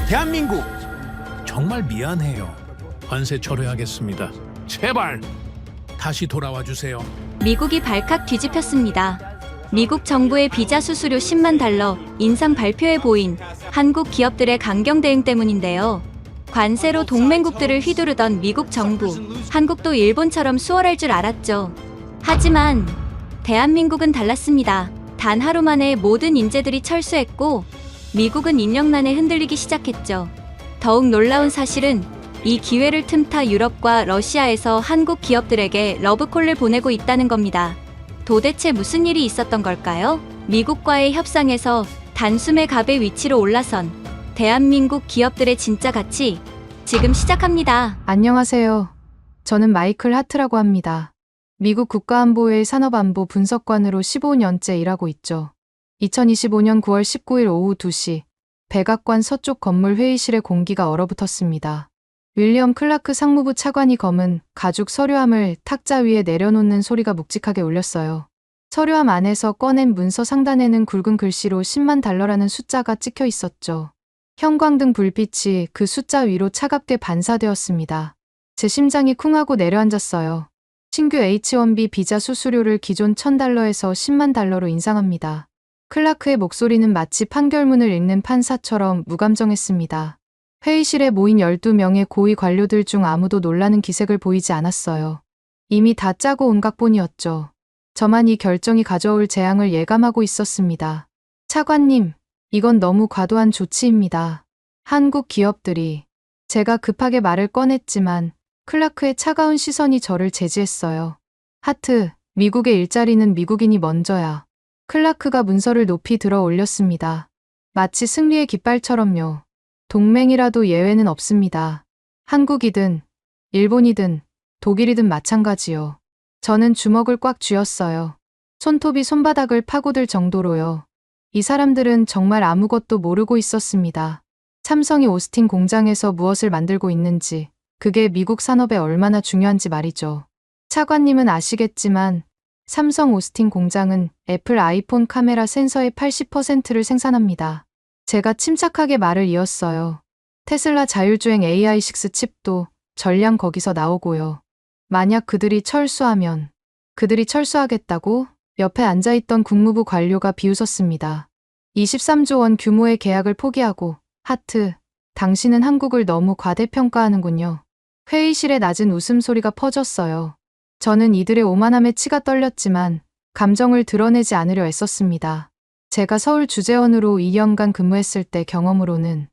대한민국 정말 미안해요. 관세 철회하겠습니다. 제발 다시 돌아와 주세요. 미국이 발칵 뒤집혔습니다. 미국 정부의 비자 수수료 10만 달러 인상 발표에 보인 한국 기업들의 강경 대응 때문인데요. 관세로 동맹국들을 휘두르던 미국 정부, 한국도 일본처럼 수월할 줄 알았죠. 하지만 대한민국은 달랐습니다. 단 하루 만에 모든 인재들이 철수했고 미국은 인력난에 흔들리기 시작했죠. 더욱 놀라운 사실은 이 기회를 틈타 유럽과 러시아에서 한국 기업들에게 러브콜을 보내고 있다는 겁니다. 도대체 무슨 일이 있었던 걸까요? 미국과의 협상에서 단숨에 갑의 위치로 올라선 대한민국 기업들의 진짜 가치, 지금 시작합니다. 안녕하세요. 저는 마이클 하트라고 합니다. 미국 국가안보회의 산업안보 분석관으로 15년째 일하고 있죠. 2025년 9월 19일 오후 2시, 백악관 서쪽 건물 회의실에 공기가 얼어붙었습니다. 윌리엄 클라크 상무부 차관이 검은 가죽 서류함을 탁자 위에 내려놓는 소리가 묵직하게 울렸어요. 서류함 안에서 꺼낸 문서 상단에는 굵은 글씨로 10만 달러라는 숫자가 찍혀 있었죠. 형광등 불빛이 그 숫자 위로 차갑게 반사되었습니다. 제 심장이 쿵하고 내려앉았어요. 신규 H-1B 비자 수수료를 기존 1,000달러에서 10만 달러로 인상합니다. 클라크의 목소리는 마치 판결문을 읽는 판사처럼 무감정했습니다. 회의실에 모인 12명의 고위 관료들 중 아무도 놀라는 기색을 보이지 않았어요. 이미 다 짜고 온 각본이었죠. 저만 이 결정이 가져올 재앙을 예감하고 있었습니다. 차관님, 이건 너무 과도한 조치입니다. 한국 기업들이. 제가 급하게 말을 꺼냈지만 클라크의 차가운 시선이 저를 제지했어요. 하트, 미국의 일자리는 미국인이 먼저야. 클라크가 문서를 높이 들어 올렸습니다. 마치 승리의 깃발처럼요. 동맹이라도 예외는 없습니다. 한국이든 일본이든 독일이든 마찬가지요. 저는 주먹을 꽉 쥐었어요. 손톱이 손바닥을 파고들 정도로요. 이 사람들은 정말 아무것도 모르고 있었습니다. 삼성이 오스틴 공장에서 무엇을 만들고 있는지, 그게 미국 산업에 얼마나 중요한지 말이죠. 차관님은 아시겠지만 삼성 오스틴 공장은 애플 아이폰 카메라 센서의 80%를 생산합니다. 제가 침착하게 말을 이었어요. 테슬라 자율주행 AI6 칩도 전량 거기서 나오고요. 만약 그들이 철수하면, 그들이 철수하겠다고? 옆에 앉아있던 국무부 관료가 비웃었습니다. 23조 원 규모의 계약을 포기하고, 하트, 당신은 한국을 너무 과대평가하는군요. 회의실에 낮은 웃음소리가 퍼졌어요. 저는 이들의 오만함에 치가 떨렸지만 감정을 드러내지 않으려 애썼습니다. 제가 서울 주재원으로 2년간 근무했을 때 경험으로는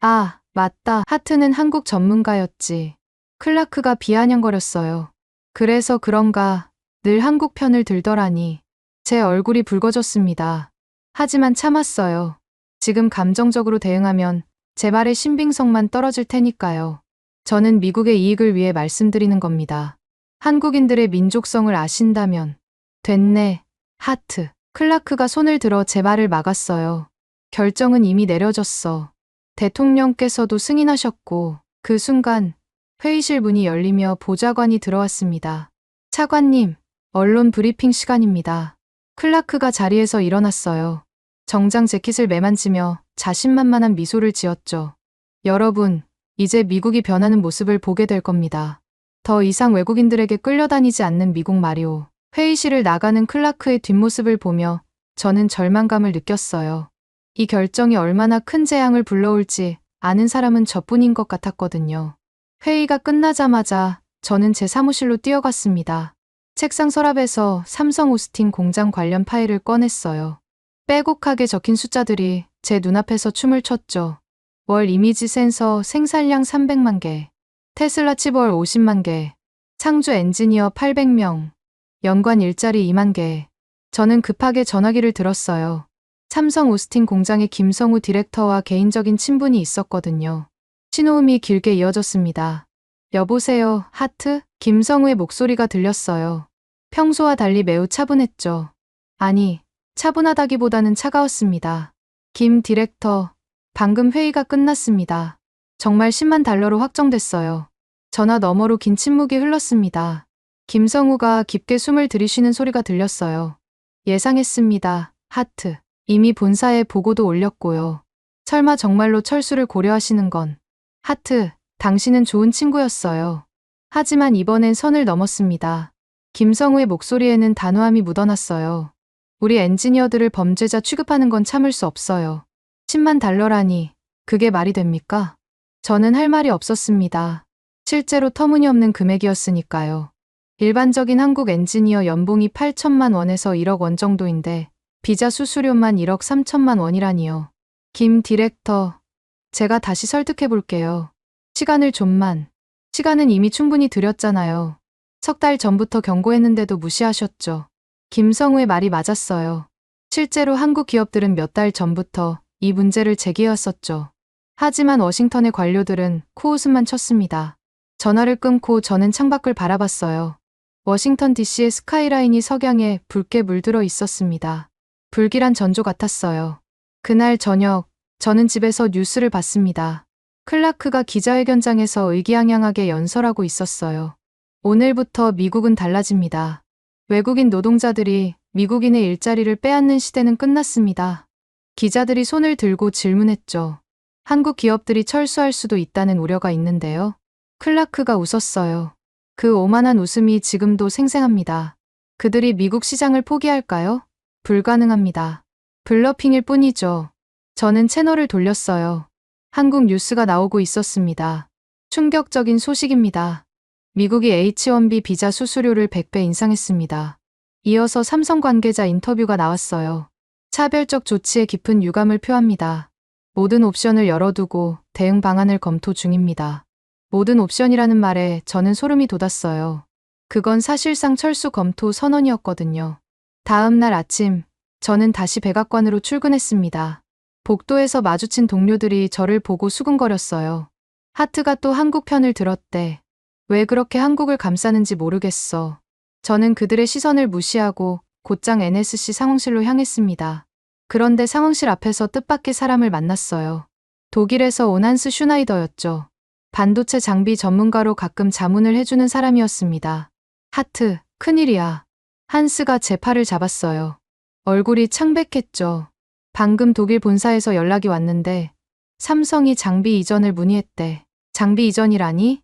아, 맞다. 하트는 한국 전문가였지. 클라크가 비아냥거렸어요. 그래서 그런가 늘 한국 편을 들더라니. 제 얼굴이 붉어졌습니다. 하지만 참았어요. 지금 감정적으로 대응하면 제 말의 신빙성만 떨어질 테니까요. 저는 미국의 이익을 위해 말씀드리는 겁니다. 한국인들의 민족성을 아신다면. 됐네, 하트. 클라크가 손을 들어 제 말을 막았어요. 결정은 이미 내려졌어. 대통령께서도 승인하셨고, 그 순간 회의실 문이 열리며 보좌관이 들어왔습니다. 차관님, 언론 브리핑 시간입니다. 클라크가 자리에서 일어났어요. 정장 재킷을 매만지며 자신만만한 미소를 지었죠. 여러분, 이제 미국이 변하는 모습을 보게 될 겁니다. 더 이상 외국인들에게 끌려다니지 않는 미국 말이오. 회의실을 나가는 클라크의 뒷모습을 보며 저는 절망감을 느꼈어요. 이 결정이 얼마나 큰 재앙을 불러올지 아는 사람은 저뿐인 것 같았거든요. 회의가 끝나자마자 저는 제 사무실로 뛰어갔습니다. 책상 서랍에서 삼성 오스틴 공장 관련 파일을 꺼냈어요. 빼곡하게 적힌 숫자들이 제 눈앞에서 춤을 췄죠. 월 이미지 센서 생산량 300만 개, 테슬라 칩 월 50만 개, 창주 엔지니어 800명, 연관 일자리 2만 개. 저는 급하게 전화기를 들었어요. 삼성 오스틴 공장의 김성우 디렉터와 개인적인 친분이 있었거든요. 신호음이 길게 이어졌습니다. 여보세요, 하트? 김성우의 목소리가 들렸어요. 평소와 달리 매우 차분했죠. 아니, 차분하다기보다는 차가웠습니다. 김 디렉터, 방금 회의가 끝났습니다. 정말 10만 달러로 확정됐어요. 전화 너머로 긴 침묵이 흘렀습니다. 김성우가 깊게 숨을 들이쉬는 소리가 들렸어요. 예상했습니다. 하트. 이미 본사에 보고도 올렸고요. 설마 정말로 철수를 고려하시는 건. 하트, 당신은 좋은 친구였어요. 하지만 이번엔 선을 넘었습니다. 김성우의 목소리에는 단호함이 묻어났어요. 우리 엔지니어들을 범죄자 취급하는 건 참을 수 없어요. 10만 달러라니, 그게 말이 됩니까? 저는 할 말이 없었습니다. 실제로 터무니없는 금액이었으니까요. 일반적인 한국 엔지니어 연봉이 8천만 원에서 1억 원 정도인데 비자 수수료만 1억 3천만 원이라니요. 김 디렉터, 제가 다시 설득해 볼게요. 시간을 좀만. 시간은 이미 충분히 드렸잖아요. 석 달 전부터 경고했는데도 무시하셨죠. 김성우의 말이 맞았어요. 실제로 한국 기업들은 몇 달 전부터 이 문제를 제기해왔었죠. 하지만 워싱턴의 관료들은 코웃음만 쳤습니다. 전화를 끊고 저는 창밖을 바라봤어요. 워싱턴 DC의 스카이라인이 석양에 붉게 물들어 있었습니다. 불길한 전조 같았어요. 그날 저녁, 저는 집에서 뉴스를 봤습니다. 클라크가 기자회견장에서 의기양양하게 연설하고 있었어요. 오늘부터 미국은 달라집니다. 외국인 노동자들이 미국인의 일자리를 빼앗는 시대는 끝났습니다. 기자들이 손을 들고 질문했죠. 한국 기업들이 철수할 수도 있다는 우려가 있는데요. 클라크가 웃었어요. 그 오만한 웃음이 지금도 생생합니다. 그들이 미국 시장을 포기할까요? 불가능합니다. 블러핑일 뿐이죠. 저는 채널을 돌렸어요. 한국 뉴스가 나오고 있었습니다. 충격적인 소식입니다. 미국이 H-1B 비자 수수료를 100배 인상했습니다. 이어서 삼성 관계자 인터뷰가 나왔어요. 차별적 조치에 깊은 유감을 표합니다. 모든 옵션을 열어두고 대응 방안을 검토 중입니다. 모든 옵션이라는 말에 저는 소름이 돋았어요. 그건 사실상 철수 검토 선언이었거든요. 다음 날 아침, 저는 다시 백악관으로 출근했습니다. 복도에서 마주친 동료들이 저를 보고 수군거렸어요. 하트가 또 한국 편을 들었대. 왜 그렇게 한국을 감싸는지 모르겠어. 저는 그들의 시선을 무시하고 곧장 NSC 상황실로 향했습니다. 그런데 상황실 앞에서 뜻밖의 사람을 만났어요. 독일에서 온 한스 슈나이더였죠. 반도체 장비 전문가로 가끔 자문을 해주는 사람이었습니다. 하트, 큰일이야. 한스가 제 팔을 잡았어요. 얼굴이 창백했죠. 방금 독일 본사에서 연락이 왔는데 삼성이 장비 이전을 문의했대. 장비 이전이라니?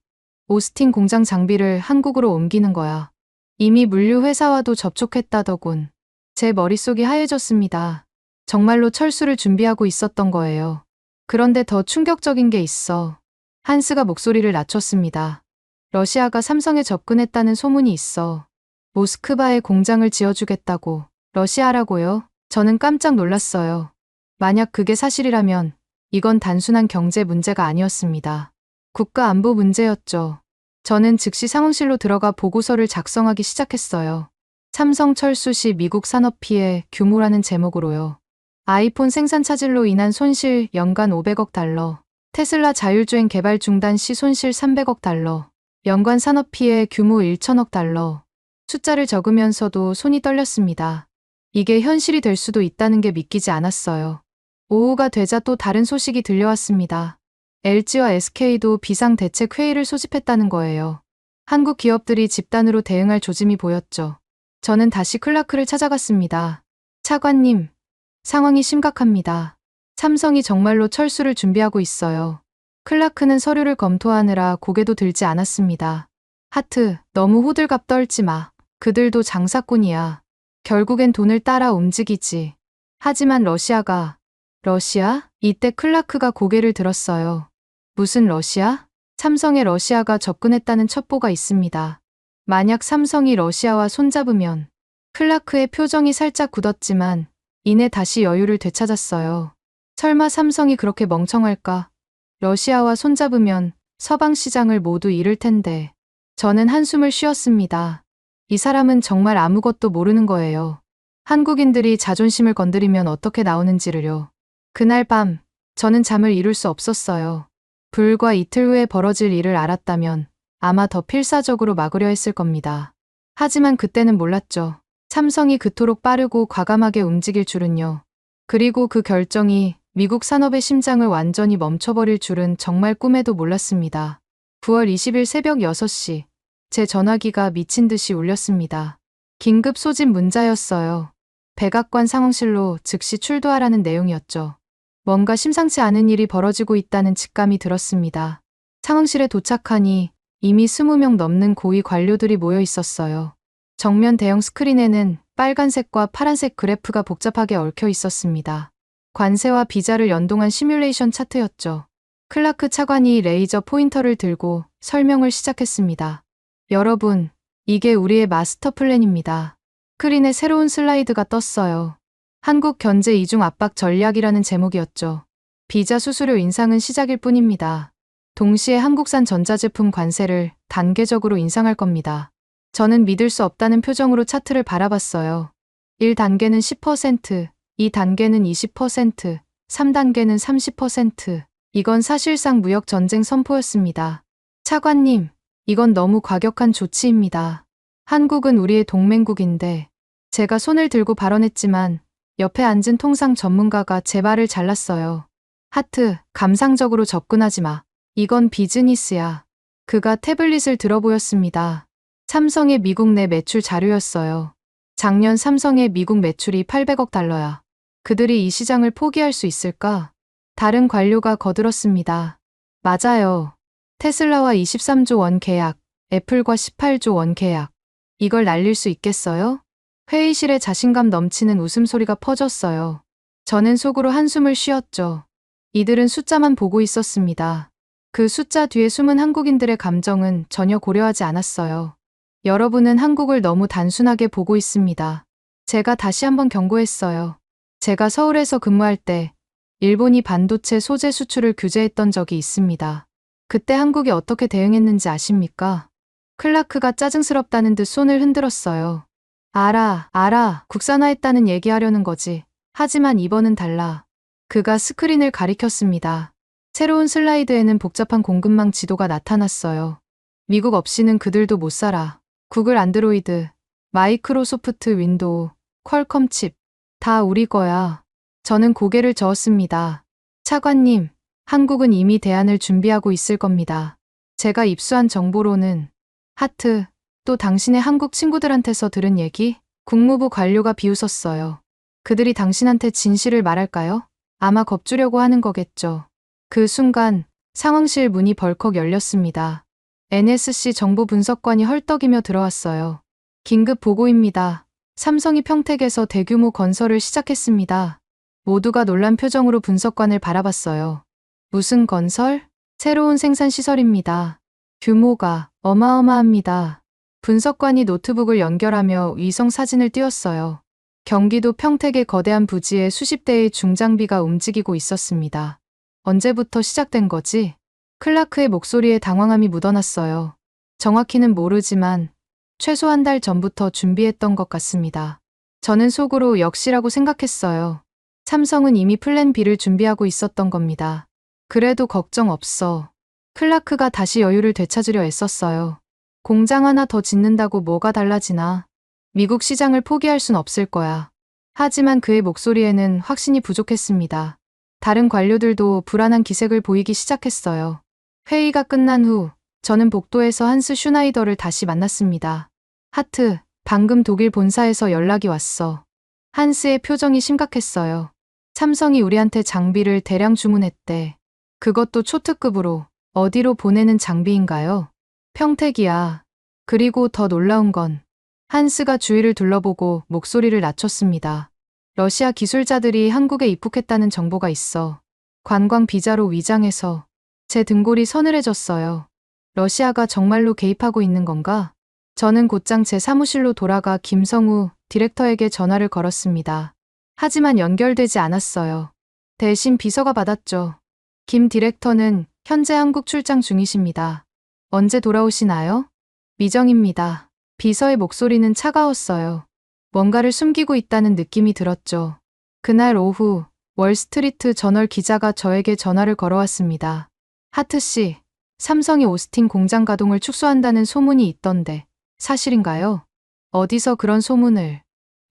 오스틴 공장 장비를 한국으로 옮기는 거야. 이미 물류 회사와도 접촉했다더군. 제 머릿속이 하얘졌습니다. 정말로 철수를 준비하고 있었던 거예요. 그런데 더 충격적인 게 있어. 한스가 목소리를 낮췄습니다. 러시아가 삼성에 접근했다는 소문이 있어. 모스크바에 공장을 지어주겠다고. 러시아라고요? 저는 깜짝 놀랐어요. 만약 그게 사실이라면 이건 단순한 경제 문제가 아니었습니다. 국가 안보 문제였죠. 저는 즉시 상황실로 들어가 보고서를 작성하기 시작했어요. 삼성 철수 시 미국 산업 피해 규모라는 제목으로요. 아이폰 생산 차질로 인한 손실 연간 500억 달러. 테슬라 자율주행 개발 중단 시 손실 300억 달러. 연간 산업 피해 규모 1천억 달러. 숫자를 적으면서도 손이 떨렸습니다. 이게 현실이 될 수도 있다는 게 믿기지 않았어요. 오후가 되자 또 다른 소식이 들려왔습니다. LG와 SK도 비상대책회의를 소집했다는 거예요. 한국 기업들이 집단으로 대응할 조짐이 보였죠. 저는 다시 클라크를 찾아갔습니다. 차관님, 상황이 심각합니다. 삼성이 정말로 철수를 준비하고 있어요. 클라크는 서류를 검토하느라 고개도 들지 않았습니다. 하트, 너무 호들갑 떨지 마. 그들도 장사꾼이야. 결국엔 돈을 따라 움직이지. 하지만 러시아? 이때 클라크가 고개를 들었어요. 무슨 러시아? 삼성에 러시아가 접근했다는 첩보가 있습니다. 만약 삼성이 러시아와 손잡으면. 클라크의 표정이 살짝 굳었지만 이내 다시 여유를 되찾았어요. 설마 삼성이 그렇게 멍청할까? 러시아와 손잡으면 서방 시장을 모두 잃을 텐데. 저는 한숨을 쉬었습니다. 이 사람은 정말 아무것도 모르는 거예요. 한국인들이 자존심을 건드리면 어떻게 나오는지를요. 그날 밤, 저는 잠을 이룰 수 없었어요. 불과 이틀 후에 벌어질 일을 알았다면 아마 더 필사적으로 막으려 했을 겁니다. 하지만 그때는 몰랐죠. 삼성이 그토록 빠르고 과감하게 움직일 줄은요. 그리고 그 결정이 미국 산업의 심장을 완전히 멈춰버릴 줄은 정말 꿈에도 몰랐습니다. 9월 20일 새벽 6시, 제 전화기가 미친 듯이 울렸습니다. 긴급 소집 문자였어요. 백악관 상황실로 즉시 출두하라는 내용이었죠. 뭔가 심상치 않은 일이 벌어지고 있다는 직감이 들었습니다. 상황실에 도착하니 이미 20명 넘는 고위 관료들이 모여 있었어요. 정면 대형 스크린에는 빨간색과 파란색 그래프가 복잡하게 얽혀 있었습니다. 관세와 비자를 연동한 시뮬레이션 차트였죠. 클라크 차관이 레이저 포인터를 들고 설명을 시작했습니다. 여러분, 이게 우리의 마스터 플랜입니다. 스크린에 새로운 슬라이드가 떴어요. 한국 견제 이중 압박 전략이라는 제목이었죠. 비자 수수료 인상은 시작일 뿐입니다. 동시에 한국산 전자제품 관세를 단계적으로 인상할 겁니다. 저는 믿을 수 없다는 표정으로 차트를 바라봤어요. 1단계는 10%, 2단계는 20%, 3단계는 30%. 이건 사실상 무역 전쟁 선포였습니다. 차관님, 이건 너무 과격한 조치입니다. 한국은 우리의 동맹국인데 제가 손을 들고 발언했지만 옆에 앉은 통상 전문가가 제 말을 잘랐어요. 하트, 감상적으로 접근하지 마. 이건 비즈니스야. 그가 태블릿을 들어 보였습니다. 삼성의 미국 내 매출 자료였어요. 작년 삼성의 미국 매출이 800억 달러야. 그들이 이 시장을 포기할 수 있을까? 다른 관료가 거들었습니다. 맞아요. 테슬라와 23조 원 계약, 애플과 18조 원 계약. 이걸 날릴 수 있겠어요? 회의실에 자신감 넘치는 웃음소리가 퍼졌어요. 저는 속으로 한숨을 쉬었죠. 이들은 숫자만 보고 있었습니다. 그 숫자 뒤에 숨은 한국인들의 감정은 전혀 고려하지 않았어요. 여러분은 한국을 너무 단순하게 보고 있습니다. 제가 다시 한번 경고했어요. 제가 서울에서 근무할 때 일본이 반도체 소재 수출을 규제했던 적이 있습니다. 그때 한국이 어떻게 대응했는지 아십니까? 클라크가 짜증스럽다는 듯 손을 흔들었어요. 알아. 국산화했다는 얘기하려는 거지. 하지만 이번은 달라. 그가 스크린을 가리켰습니다. 새로운 슬라이드에는 복잡한 공급망 지도가 나타났어요. 미국 없이는 그들도 못 살아. 구글 안드로이드, 마이크로소프트 윈도우, 퀄컴 칩, 다 우리 거야. 저는 고개를 저었습니다. 차관님, 한국은 이미 대안을 준비하고 있을 겁니다. 제가 입수한 정보로는 하트, 또 당신의 한국 친구들한테서 들은 얘기? 국무부 관료가 비웃었어요. 그들이 당신한테 진실을 말할까요? 아마 겁주려고 하는 거겠죠. 그 순간 상황실 문이 벌컥 열렸습니다. NSC 정보 분석관이 헐떡이며 들어왔어요. 긴급 보고입니다. 삼성이 평택에서 대규모 건설을 시작했습니다. 모두가 놀란 표정으로 분석관을 바라봤어요. 무슨 건설? 새로운 생산시설입니다. 규모가 어마어마합니다. 분석관이 노트북을 연결하며 위성 사진을 띄웠어요. 경기도 평택의 거대한 부지에 수십 대의 중장비가 움직이고 있었습니다. 언제부터 시작된 거지? 클라크의 목소리에 당황함이 묻어났어요. 정확히는 모르지만 최소 한 달 전부터 준비했던 것 같습니다. 저는 속으로 역시라고 생각했어요. 삼성은 이미 플랜 B를 준비하고 있었던 겁니다. 그래도 걱정 없어. 클라크가 다시 여유를 되찾으려 애썼어요. 공장 하나 더 짓는다고 뭐가 달라지나. 미국 시장을 포기할 순 없을 거야. 하지만 그의 목소리에는 확신이 부족했습니다. 다른 관료들도 불안한 기색을 보이기 시작했어요. 회의가 끝난 후 저는 복도에서 한스 슈나이더를 다시 만났습니다. 하트, 방금 독일 본사에서 연락이 왔어. 한스의 표정이 심각했어요. 삼성이 우리한테 장비를 대량 주문했대. 그것도 초특급으로. 어디로 보내는 장비인가요? 평택이야. 그리고 더 놀라운 건 한스가 주위를 둘러보고 목소리를 낮췄습니다. 러시아 기술자들이 한국에 입국했다는 정보가 있어. 관광 비자로 위장해서. 제 등골이 서늘해졌어요. 러시아가 정말로 개입하고 있는 건가? 저는 곧장 제 사무실로 돌아가 김성우 디렉터에게 전화를 걸었습니다. 하지만 연결되지 않았어요. 대신 비서가 받았죠. 김 디렉터는 현재 한국 출장 중이십니다. 언제 돌아오시나요? 미정입니다. 비서의 목소리는 차가웠어요. 뭔가를 숨기고 있다는 느낌이 들었죠. 그날 오후 월스트리트 저널 기자가 저에게 전화를 걸어왔습니다. 하트 씨, 삼성이 오스틴 공장 가동을 축소한다는 소문이 있던데 사실인가요? 어디서 그런 소문을?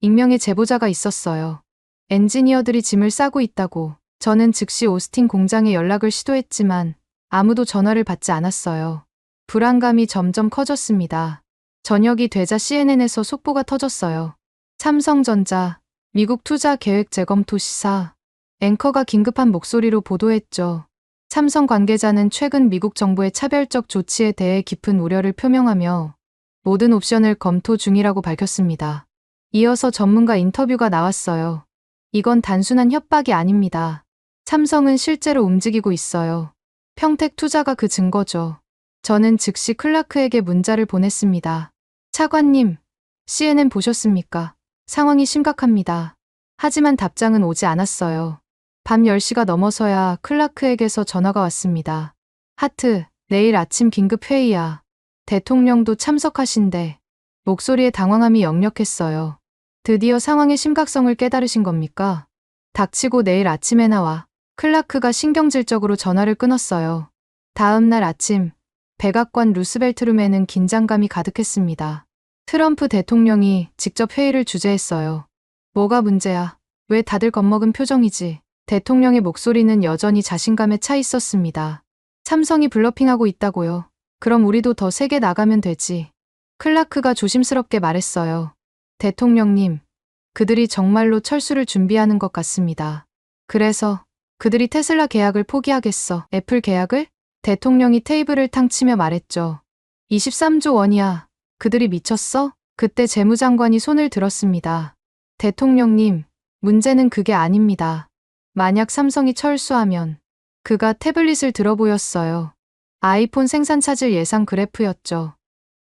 익명의 제보자가 있었어요. 엔지니어들이 짐을 싸고 있다고. 저는 즉시 오스틴 공장에 연락을 시도했지만 아무도 전화를 받지 않았어요. 불안감이 점점 커졌습니다. 저녁이 되자 CNN에서 속보가 터졌어요. 삼성전자, 미국 투자 계획 재검토 시사. 앵커가 긴급한 목소리로 보도했죠. 삼성 관계자는 최근 미국 정부의 차별적 조치에 대해 깊은 우려를 표명하며 모든 옵션을 검토 중이라고 밝혔습니다. 이어서 전문가 인터뷰가 나왔어요. 이건 단순한 협박이 아닙니다. 삼성은 실제로 움직이고 있어요. 평택 투자가 그 증거죠. 저는 즉시 클라크에게 문자를 보냈습니다. 차관님, CNN 보셨습니까? 상황이 심각합니다. 하지만 답장은 오지 않았어요. 밤 10시가 넘어서야 클라크에게서 전화가 왔습니다. 하트, 내일 아침 긴급 회의야. 대통령도 참석하신대. 목소리에 당황함이 역력했어요. 드디어 상황의 심각성을 깨달으신 겁니까? 닥치고 내일 아침에 나와. 클라크가 신경질적으로 전화를 끊었어요. 다음 날 아침, 백악관 루스벨트룸에는 긴장감이 가득했습니다. 트럼프 대통령이 직접 회의를 주재했어요. 뭐가 문제야? 왜 다들 겁먹은 표정이지? 대통령의 목소리는 여전히 자신감에 차 있었습니다. 삼성이 블러핑하고 있다고요. 그럼 우리도 더 세게 나가면 되지. 클라크가 조심스럽게 말했어요. 대통령님, 그들이 정말로 철수를 준비하는 것 같습니다. 그래서 그들이 테슬라 계약을 포기하겠어. 애플 계약을? 대통령이 테이블을 탕 치며 말했죠. 23조 원이야. 그들이 미쳤어? 그때 재무장관이 손을 들었습니다. 대통령님, 문제는 그게 아닙니다. 만약 삼성이 철수하면 그가 태블릿을 들어 보였어요. 아이폰 생산 차질 예상 그래프였죠.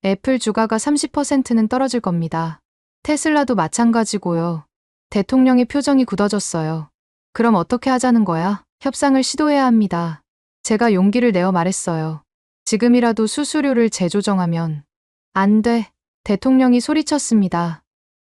애플 주가가 30%는 떨어질 겁니다. 테슬라도 마찬가지고요. 대통령의 표정이 굳어졌어요. 그럼 어떻게 하자는 거야? 협상을 시도해야 합니다. 제가 용기를 내어 말했어요. 지금이라도 수수료를 재조정하면. 안 돼. 대통령이 소리쳤습니다.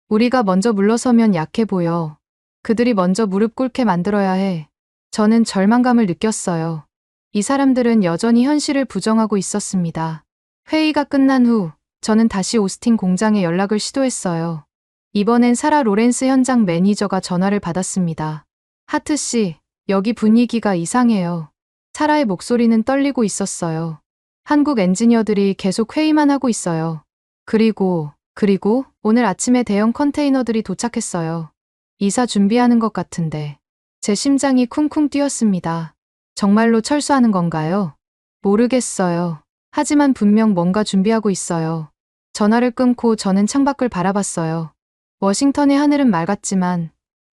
우리가 먼저 물러서면 약해 보여. 그들이 먼저 무릎 꿇게 만들어야 해. 저는 절망감을 느꼈어요. 이 사람들은 여전히 현실을 부정하고 있었습니다. 회의가 끝난 후 저는 다시 오스틴 공장에 연락을 시도했어요. 이번엔 사라 로렌스 현장 매니저가 전화를 받았습니다. 하트 씨, 여기 분위기가 이상해요. 사라의 목소리는 떨리고 있었어요. 한국 엔지니어들이 계속 회의만 하고 있어요. 그리고 오늘 아침에 대형 컨테이너들이 도착했어요. 이사 준비하는 것 같은데. 제 심장이 쿵쿵 뛰었습니다. 정말로 철수하는 건가요? 모르겠어요. 하지만 분명 뭔가 준비하고 있어요. 전화를 끊고 저는 창밖을 바라봤어요. 워싱턴의 하늘은 맑았지만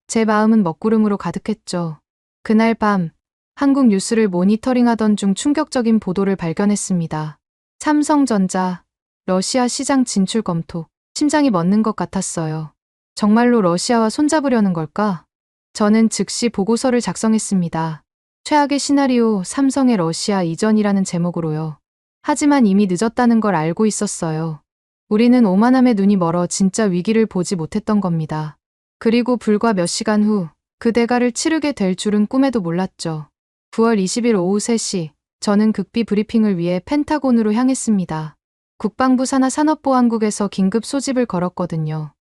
제 마음은 먹구름으로 가득했죠. 그날 밤 한국 뉴스를 모니터링하던 중 충격적인 보도를 발견했습니다. 삼성전자, 러시아 시장 진출 검토. 심장이 멎는 것 같았어요. 정말로 러시아와 손잡으려는 걸까? 저는 즉시 보고서를 작성했습니다. 최악의 시나리오 삼성의 러시아 이전이라는 제목으로요. 하지만 이미 늦었다는 걸 알고 있었어요. 우리는 오만함에 눈이 멀어 진짜 위기를 보지 못했던 겁니다. 그리고 불과 몇 시간 후 그 대가를 치르게 될 줄은 꿈에도 몰랐죠. 9월 20일 오후 3시, 저는 극비 브리핑을 위해 펜타곤으로 향했습니다. 국방부 산하 산업보안국에서 긴급 소집을 걸었거든요.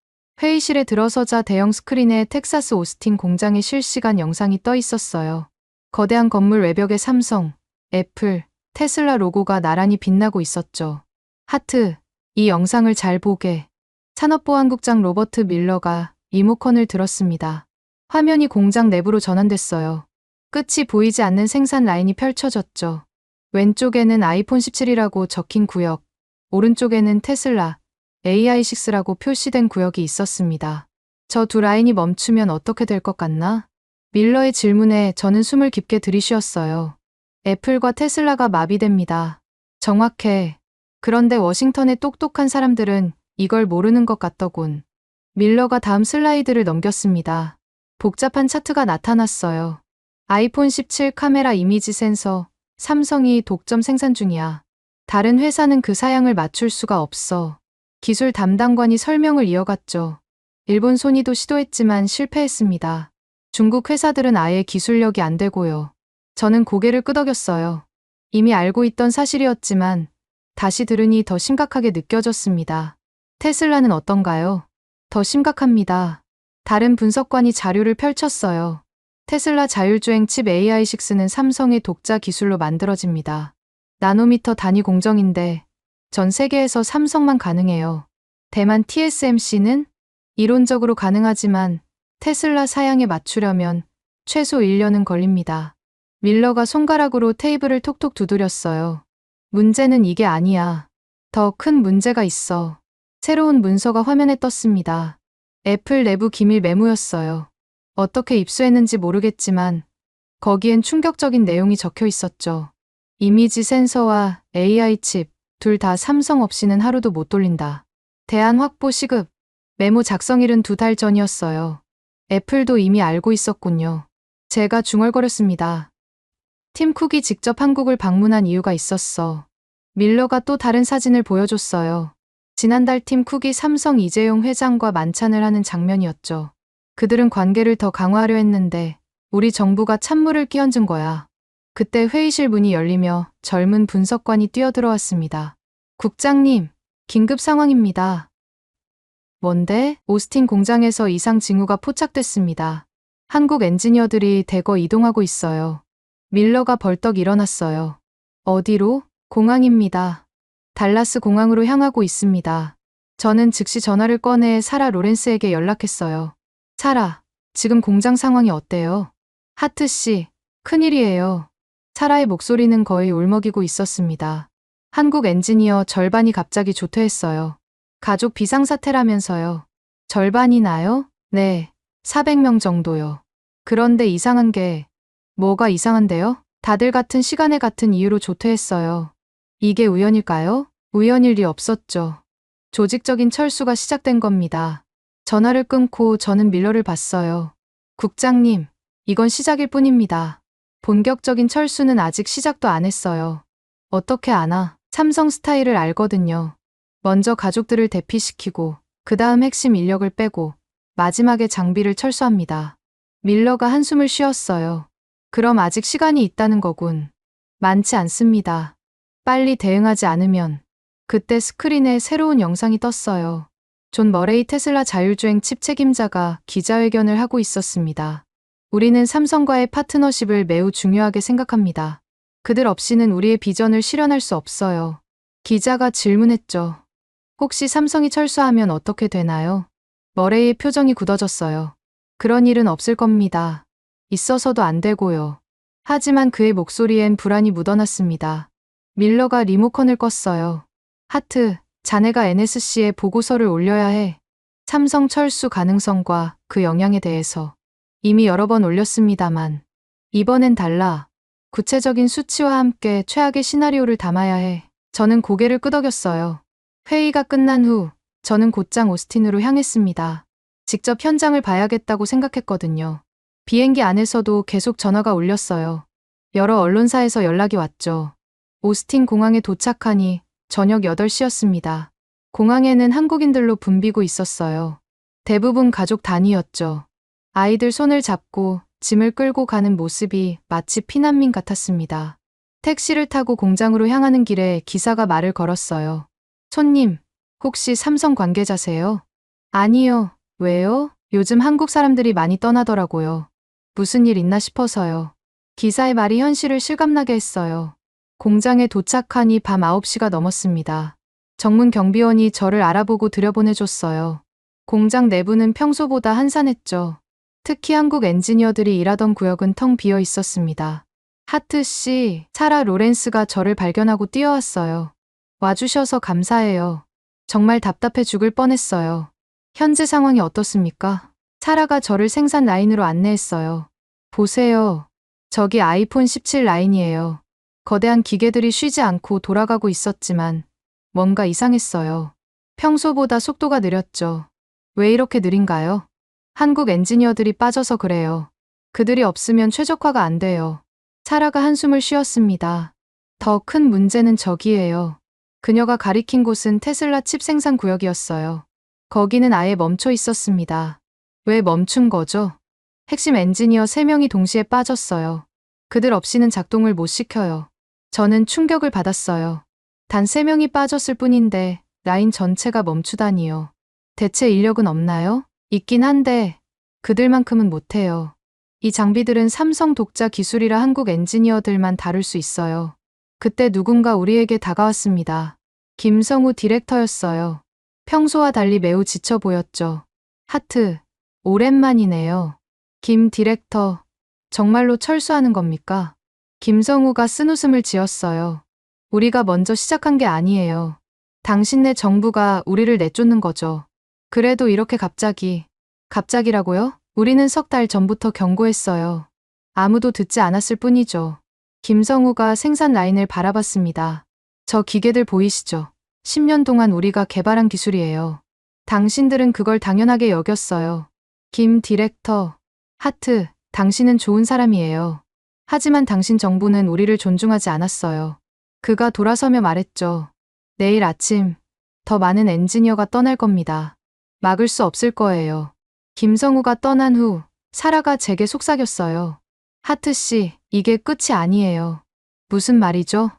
회의실에 들어서자 대형 스크린에 텍사스 오스틴 공장의 실시간 영상이 떠 있었어요. 거대한 건물 외벽에 삼성, 애플, 테슬라 로고가 나란히 빛나고 있었죠. 하트, 이 영상을 잘 보게. 산업보안국장 로버트 밀러가 리모컨을 들었습니다. 화면이 공장 내부로 전환됐어요. 끝이 보이지 않는 생산 라인이 펼쳐졌죠. 왼쪽에는 아이폰 17이라고 적힌 구역, 오른쪽에는 테슬라, AI6라고 표시된 구역이 있었습니다. 저 두 라인이 멈추면 어떻게 될 것 같나? 밀러의 질문에 저는 숨을 깊게 들이쉬었어요. 애플과 테슬라가 마비됩니다. 정확해. 그런데 워싱턴의 똑똑한 사람들은 이걸 모르는 것 같더군. 밀러가 다음 슬라이드를 넘겼습니다. 복잡한 차트가 나타났어요. 아이폰 17 카메라 이미지 센서, 삼성이 독점 생산 중이야. 다른 회사는 그 사양을 맞출 수가 없어. 기술 담당관이 설명을 이어갔죠. 일본 소니도 시도했지만 실패했습니다. 중국 회사들은 아예 기술력이 안 되고요. 저는 고개를 끄덕였어요. 이미 알고 있던 사실이었지만 다시 들으니 더 심각하게 느껴졌습니다. 테슬라는 어떤가요? 더 심각합니다. 다른 분석관이 자료를 펼쳤어요. 테슬라 자율주행 칩 AI6는 삼성의 독자 기술로 만들어집니다. 나노미터 단위 공정인데 전 세계에서 삼성만 가능해요. 대만 TSMC는 이론적으로 가능하지만 테슬라 사양에 맞추려면 최소 1년은 걸립니다. 밀러가 손가락으로 테이블을 톡톡 두드렸어요. 문제는 이게 아니야. 더 큰 문제가 있어. 새로운 문서가 화면에 떴습니다. 애플 내부 기밀 메모였어요. 어떻게 입수했는지 모르겠지만 거기엔 충격적인 내용이 적혀 있었죠. 이미지 센서와 AI 칩, 둘 다 삼성 없이는 하루도 못 돌린다. 대안 확보 시급. 메모 작성일은 2달 전이었어요. 애플도 이미 알고 있었군요. 제가 중얼거렸습니다. 팀 쿡이 직접 한국을 방문한 이유가 있었어. 밀러가 또 다른 사진을 보여줬어요. 지난달 팀 쿡이 삼성 이재용 회장과 만찬을 하는 장면이었죠. 그들은 관계를 더 강화하려 했는데 우리 정부가 찬물을 끼얹은 거야. 그때 회의실 문이 열리며 젊은 분석관이 뛰어들어왔습니다. 국장님, 긴급 상황입니다. 뭔데? 오스틴 공장에서 이상 징후가 포착됐습니다. 한국 엔지니어들이 대거 이동하고 있어요. 밀러가 벌떡 일어났어요. 어디로? 공항입니다. 달라스 공항으로 향하고 있습니다. 저는 즉시 전화를 꺼내 사라 로렌스에게 연락했어요. 사라, 지금 공장 상황이 어때요? 하트 씨, 큰일이에요. 사라의 목소리는 거의 울먹이고 있었습니다. 한국 엔지니어 절반이 갑자기 조퇴했어요. 가족 비상사태라면서요. 절반이나요? 네, 400명 정도요. 그런데 이상한 게, 뭐가 이상한데요? 다들 같은 시간에 같은 이유로 조퇴했어요. 이게 우연일까요? 우연일 리 없었죠. 조직적인 철수가 시작된 겁니다. 전화를 끊고 저는 밀러를 봤어요. 국장님, 이건 시작일 뿐입니다. 본격적인 철수는 아직 시작도 안 했어요. 어떻게 아나? 삼성 스타일을 알거든요. 먼저 가족들을 대피시키고 그 다음 핵심 인력을 빼고 마지막에 장비를 철수합니다. 밀러가 한숨을 쉬었어요. 그럼 아직 시간이 있다는 거군. 많지 않습니다. 빨리 대응하지 않으면. 그때 스크린에 새로운 영상이 떴어요. 존 머레이 테슬라 자율주행 칩 책임자가 기자회견을 하고 있었습니다. 우리는 삼성과의 파트너십을 매우 중요하게 생각합니다. 그들 없이는 우리의 비전을 실현할 수 없어요. 기자가 질문했죠. 혹시 삼성이 철수하면 어떻게 되나요? 머레이의 표정이 굳어졌어요. 그런 일은 없을 겁니다. 있어서도 안 되고요. 하지만 그의 목소리엔 불안이 묻어났습니다. 밀러가 리모컨을 껐어요. 하트, 자네가 NSC에 보고서를 올려야 해. 삼성 철수 가능성과 그 영향에 대해서. 이미 여러 번 올렸습니다만. 이번엔 달라. 구체적인 수치와 함께 최악의 시나리오를 담아야 해. 저는 고개를 끄덕였어요. 회의가 끝난 후 저는 곧장 오스틴으로 향했습니다. 직접 현장을 봐야겠다고 생각했거든요. 비행기 안에서도 계속 전화가 울렸어요. 여러 언론사에서 연락이 왔죠. 오스틴 공항에 도착하니 저녁 8시였습니다. 공항에는 한국인들로 붐비고 있었어요. 대부분 가족 단위였죠. 아이들 손을 잡고 짐을 끌고 가는 모습이 마치 피난민 같았습니다. 택시를 타고 공장으로 향하는 길에 기사가 말을 걸었어요. 손님, 혹시 삼성 관계자세요? 아니요. 왜요? 요즘 한국 사람들이 많이 떠나더라고요. 무슨 일 있나 싶어서요. 기사의 말이 현실을 실감나게 했어요. 공장에 도착하니 밤 9시가 넘었습니다. 정문 경비원이 저를 알아보고 들여보내줬어요. 공장 내부는 평소보다 한산했죠. 특히 한국 엔지니어들이 일하던 구역은 텅 비어 있었습니다. 하트 씨, 사라 로렌스가 저를 발견하고 뛰어왔어요. 와주셔서 감사해요. 정말 답답해 죽을 뻔했어요. 현재 상황이 어떻습니까? 사라가 저를 생산 라인으로 안내했어요. 보세요. 저기 아이폰 17 라인이에요. 거대한 기계들이 쉬지 않고 돌아가고 있었지만 뭔가 이상했어요. 평소보다 속도가 느렸죠. 왜 이렇게 느린가요? 한국 엔지니어들이 빠져서 그래요. 그들이 없으면 최적화가 안 돼요. 사라가 한숨을 쉬었습니다. 더 큰 문제는 저기예요. 그녀가 가리킨 곳은 테슬라 칩 생산 구역이었어요. 거기는 아예 멈춰 있었습니다. 왜 멈춘 거죠? 핵심 엔지니어 3명이 동시에 빠졌어요. 그들 없이는 작동을 못 시켜요. 저는 충격을 받았어요. 단 3명이 빠졌을 뿐인데 라인 전체가 멈추다니요. 대체 인력은 없나요? 있긴 한데 그들만큼은 못해요. 이 장비들은 삼성 독자 기술이라 한국 엔지니어들만 다룰 수 있어요. 그때 누군가 우리에게 다가왔습니다. 김성우 디렉터였어요. 평소와 달리 매우 지쳐 보였죠. 하트, 오랜만이네요. 김 디렉터, 정말로 철수하는 겁니까? 김성우가 쓴웃음을 지었어요. 우리가 먼저 시작한 게 아니에요. 당신네 정부가 우리를 내쫓는 거죠. 그래도 이렇게 갑자기라고요? 우리는 석 달 전부터 경고했어요. 아무도 듣지 않았을 뿐이죠. 김성우가 생산 라인을 바라봤습니다. 저 기계들 보이시죠? 10년 동안 우리가 개발한 기술이에요. 당신들은 그걸 당연하게 여겼어요. 김 디렉터, 하트, 당신은 좋은 사람이에요. 하지만 당신 정부는 우리를 존중하지 않았어요. 그가 돌아서며 말했죠. 내일 아침 더 많은 엔지니어가 떠날 겁니다. 막을 수 없을 거예요. 김성우가 떠난 후 사라가 제게 속삭였어요. 하트 씨, 이게 끝이 아니에요. 무슨 말이죠?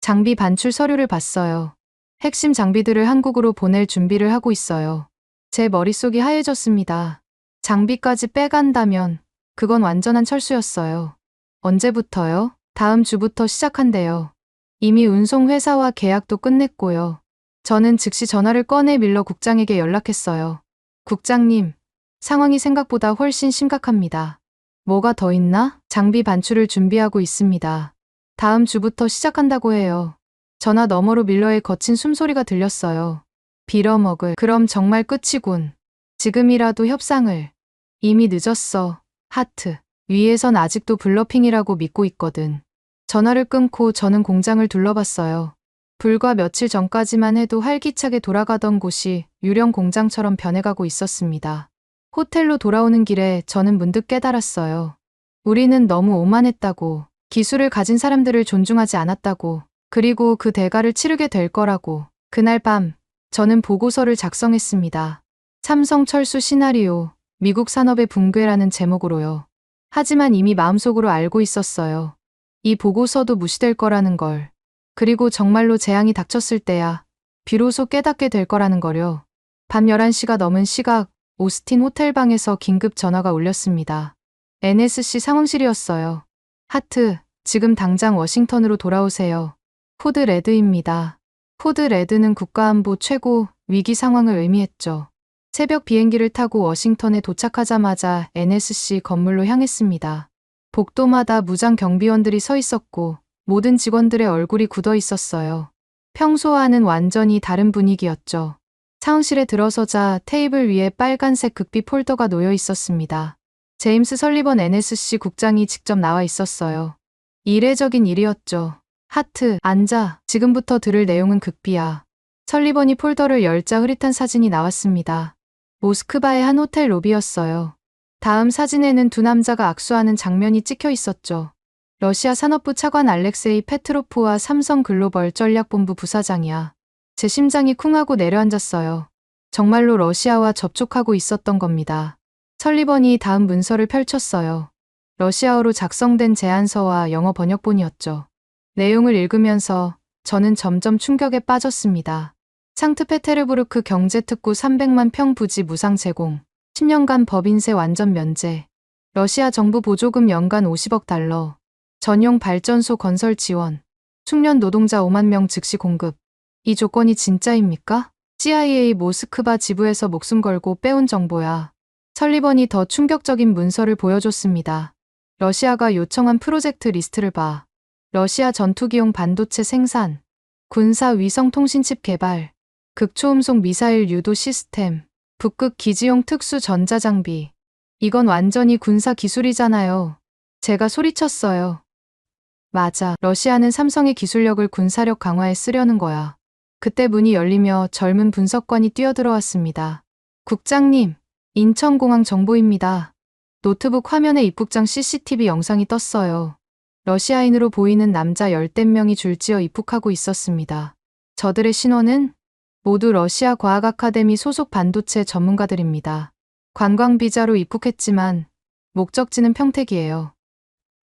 장비 반출 서류를 봤어요. 핵심 장비들을 한국으로 보낼 준비를 하고 있어요. 제 머릿속이 하얘졌습니다. 장비까지 빼간다면 그건 완전한 철수였어요. 언제부터요? 다음 주부터 시작한대요. 이미 운송회사와 계약도 끝냈고요. 저는 즉시 전화를 꺼내 밀러 국장에게 연락했어요. 국장님, 상황이 생각보다 훨씬 심각합니다. 뭐가 더 있나? 장비 반출을 준비하고 있습니다. 다음 주부터 시작한다고 해요. 전화 너머로 밀러의 거친 숨소리가 들렸어요. 빌어먹을. 그럼 정말 끝이군. 지금이라도 협상을. 이미 늦었어. 하트. 위에선 아직도 블러핑이라고 믿고 있거든. 전화를 끊고 저는 공장을 둘러봤어요. 불과 며칠 전까지만 해도 활기차게 돌아가던 곳이 유령 공장처럼 변해가고 있었습니다. 호텔로 돌아오는 길에 저는 문득 깨달았어요. 우리는 너무 오만했다고, 기술을 가진 사람들을 존중하지 않았다고, 그리고 그 대가를 치르게 될 거라고. 그날 밤, 저는 보고서를 작성했습니다. 삼성 철수 시나리오, 미국 산업의 붕괴라는 제목으로요. 하지만 이미 마음속으로 알고 있었어요. 이 보고서도 무시될 거라는 걸. 그리고 정말로 재앙이 닥쳤을 때야 비로소 깨닫게 될 거라는 거요. 밤 11시가 넘은 시각, 오스틴 호텔방에서 긴급 전화가 울렸습니다. NSC 상황실이었어요. 하트, 지금 당장 워싱턴으로 돌아오세요. 포드 레드입니다. 포드 레드는 국가안보 최고 위기 상황을 의미했죠. 새벽 비행기를 타고 워싱턴에 도착하자마자 NSC 건물로 향했습니다. 복도마다 무장 경비원들이 서 있었고 모든 직원들의 얼굴이 굳어 있었어요. 평소와는 완전히 다른 분위기였죠. 사무실에 들어서자 테이블 위에 빨간색 극비 폴더가 놓여 있었습니다. 제임스 설리번 NSC 국장이 직접 나와 있었어요. 이례적인 일이었죠. 하트, 앉아. 지금부터 들을 내용은 극비야. 설리번이 폴더를 열자 흐릿한 사진이 나왔습니다. 모스크바의 한 호텔 로비였어요. 다음 사진에는 두 남자가 악수하는 장면이 찍혀 있었죠. 러시아 산업부 차관 알렉세이 페트로프와 삼성 글로벌 전략본부 부사장이야. 제 심장이 쿵하고 내려앉았어요. 정말로 러시아와 접촉하고 있었던 겁니다. 설리번이 다음 문서를 펼쳤어요. 러시아어로 작성된 제안서와 영어 번역본이었죠. 내용을 읽으면서 저는 점점 충격에 빠졌습니다. 상트페테르부르크 경제특구 300만 평 부지 무상 제공, 10년간 법인세 완전 면제, 러시아 정부 보조금 연간 50억 달러, 전용 발전소 건설 지원, 숙련 노동자 5만 명 즉시 공급. 이 조건이 진짜입니까? CIA 모스크바 지부에서 목숨 걸고 빼온 정보야. 설리번이 더 충격적인 문서를 보여줬습니다. 러시아가 요청한 프로젝트 리스트를 봐. 러시아 전투기용 반도체 생산, 군사 위성통신칩 개발, 극초음속 미사일 유도 시스템, 북극 기지용 특수 전자장비. 이건 완전히 군사 기술이잖아요. 제가 소리쳤어요. 맞아. 러시아는 삼성의 기술력을 군사력 강화에 쓰려는 거야. 그때 문이 열리며 젊은 분석관이 뛰어들어왔습니다. 국장님, 인천공항 정보입니다. 노트북 화면에 입국장 CCTV 영상이 떴어요. 러시아인으로 보이는 남자 10대 명이 줄지어 입국하고 있었습니다. 저들의 신원은 모두 러시아 과학 아카데미 소속 반도체 전문가들입니다. 관광 비자로 입국했지만 목적지는 평택이에요.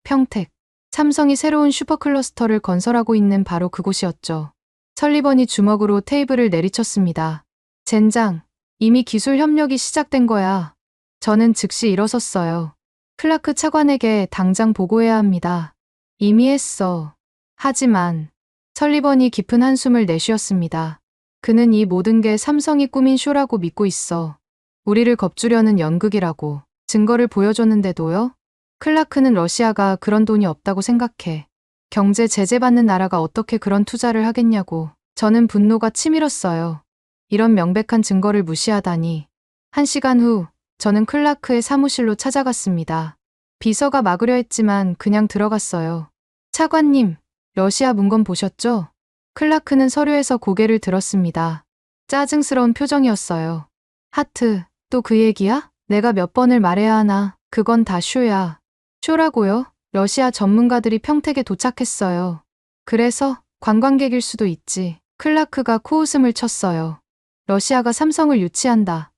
평택. 삼성이 새로운 슈퍼클러스터를 건설하고 있는 바로 그곳이었죠. 설리번이 주먹으로 테이블을 내리쳤습니다. 젠장, 이미 기술 협력이 시작된 거야. 저는 즉시 일어섰어요. 클라크 차관에게 당장 보고해야 합니다. 이미 했어. 하지만 설리번이 깊은 한숨을 내쉬었습니다. 그는 이 모든 게 삼성이 꾸민 쇼라고 믿고 있어. 우리를 겁주려는 연극이라고. 증거를 보여줬는데도요? 클라크는 러시아가 그런 돈이 없다고 생각해. 경제 제재받는 나라가 어떻게 그런 투자를 하겠냐고. 저는 분노가 치밀었어요. 이런 명백한 증거를 무시하다니. 1시간 후, 저는 클라크의 사무실로 찾아갔습니다. 비서가 막으려 했지만 그냥 들어갔어요. 차관님, 러시아 문건 보셨죠? 클라크는 서류에서 고개를 들었습니다. 짜증스러운 표정이었어요. 하트, 또 그 얘기야? 내가 몇 번을 말해야 하나? 그건 다 쇼야. 쇼라고요? 러시아 전문가들이 평택에 도착했어요. 그래서 관광객일 수도 있지. 클라크가 코웃음을 쳤어요. 러시아가 삼성을 유치한다.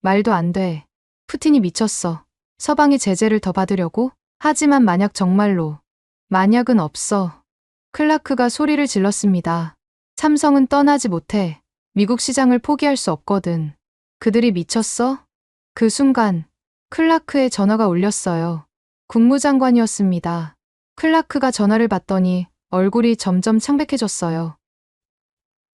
말도 안 돼. 푸틴이 미쳤어. 서방이 제재를 더 받으려고? 하지만 만약 정말로. 만약은 없어. 클라크가 소리를 질렀습니다. 삼성은 떠나지 못해. 미국 시장을 포기할 수 없거든. 그들이 미쳤어? 그 순간 클라크의 전화가 울렸어요. 국무장관이었습니다. 클라크가 전화를 받더니 얼굴이 점점 창백해졌어요.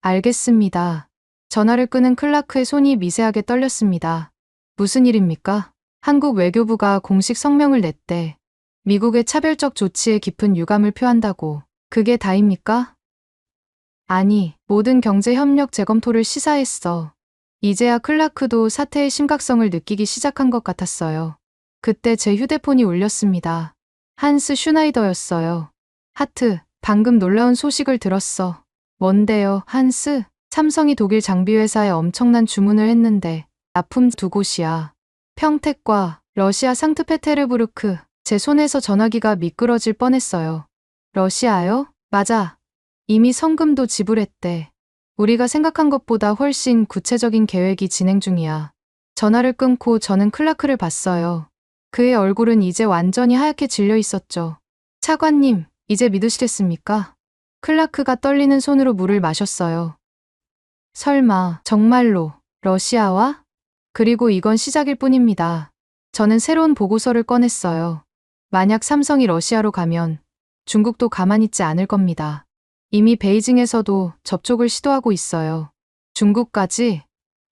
알겠습니다. 전화를 끄는 클라크의 손이 미세하게 떨렸습니다. 무슨 일입니까? 한국 외교부가 공식 성명을 냈대. 미국의 차별적 조치에 깊은 유감을 표한다고. 그게 다입니까? 아니, 모든 경제협력 재검토를 시사했어. 이제야 클라크도 사태의 심각성을 느끼기 시작한 것 같았어요. 그때 제 휴대폰이 울렸습니다. 한스 슈나이더였어요. 하트, 방금 놀라운 소식을 들었어. 뭔데요, 한스? 삼성이 독일 장비회사에 엄청난 주문을 했는데 납품 두 곳이야. 평택과 러시아 상트페테르부르크. 제 손에서 전화기가 미끄러질 뻔했어요. 러시아요? 맞아. 이미 성금도 지불했대. 우리가 생각한 것보다 훨씬 구체적인 계획이 진행 중이야. 전화를 끊고 저는 클라크를 봤어요. 그의 얼굴은 이제 완전히 하얗게 질려 있었죠. 차관님, 이제 믿으시겠습니까? 클라크가 떨리는 손으로 물을 마셨어요. 설마, 정말로, 러시아와? 그리고 이건 시작일 뿐입니다. 저는 새로운 보고서를 꺼냈어요. 만약 삼성이 러시아로 가면 중국도 가만히 있지 않을 겁니다. 이미 베이징에서도 접촉을 시도하고 있어요. 중국까지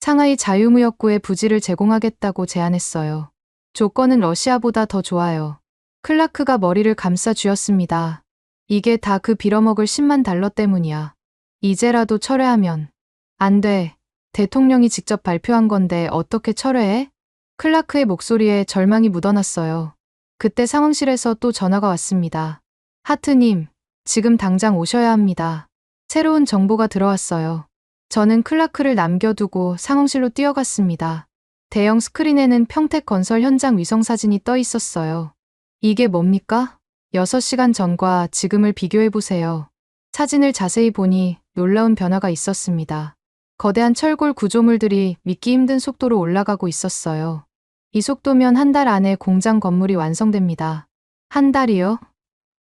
상하이 자유무역구의 부지를 제공하겠다고 제안했어요. 조건은 러시아보다 더 좋아요. 클라크가 머리를 감싸 쥐었습니다. 이게 다 그 빌어먹을 10만 달러 때문이야. 이제라도 철회하면. 안 돼. 대통령이 직접 발표한 건데 어떻게 철회해? 클라크의 목소리에 절망이 묻어났어요. 그때 상황실에서 또 전화가 왔습니다. 하트님, 지금 당장 오셔야 합니다. 새로운 정보가 들어왔어요. 저는 클라크를 남겨두고 상황실로 뛰어갔습니다. 대형 스크린에는 평택 건설 현장 위성사진이 떠 있었어요. 이게 뭡니까? 6시간 전과 지금을 비교해보세요. 사진을 자세히 보니 놀라운 변화가 있었습니다. 거대한 철골 구조물들이 믿기 힘든 속도로 올라가고 있었어요. 이 속도면 한 달 안에 공장 건물이 완성됩니다. 한 달이요?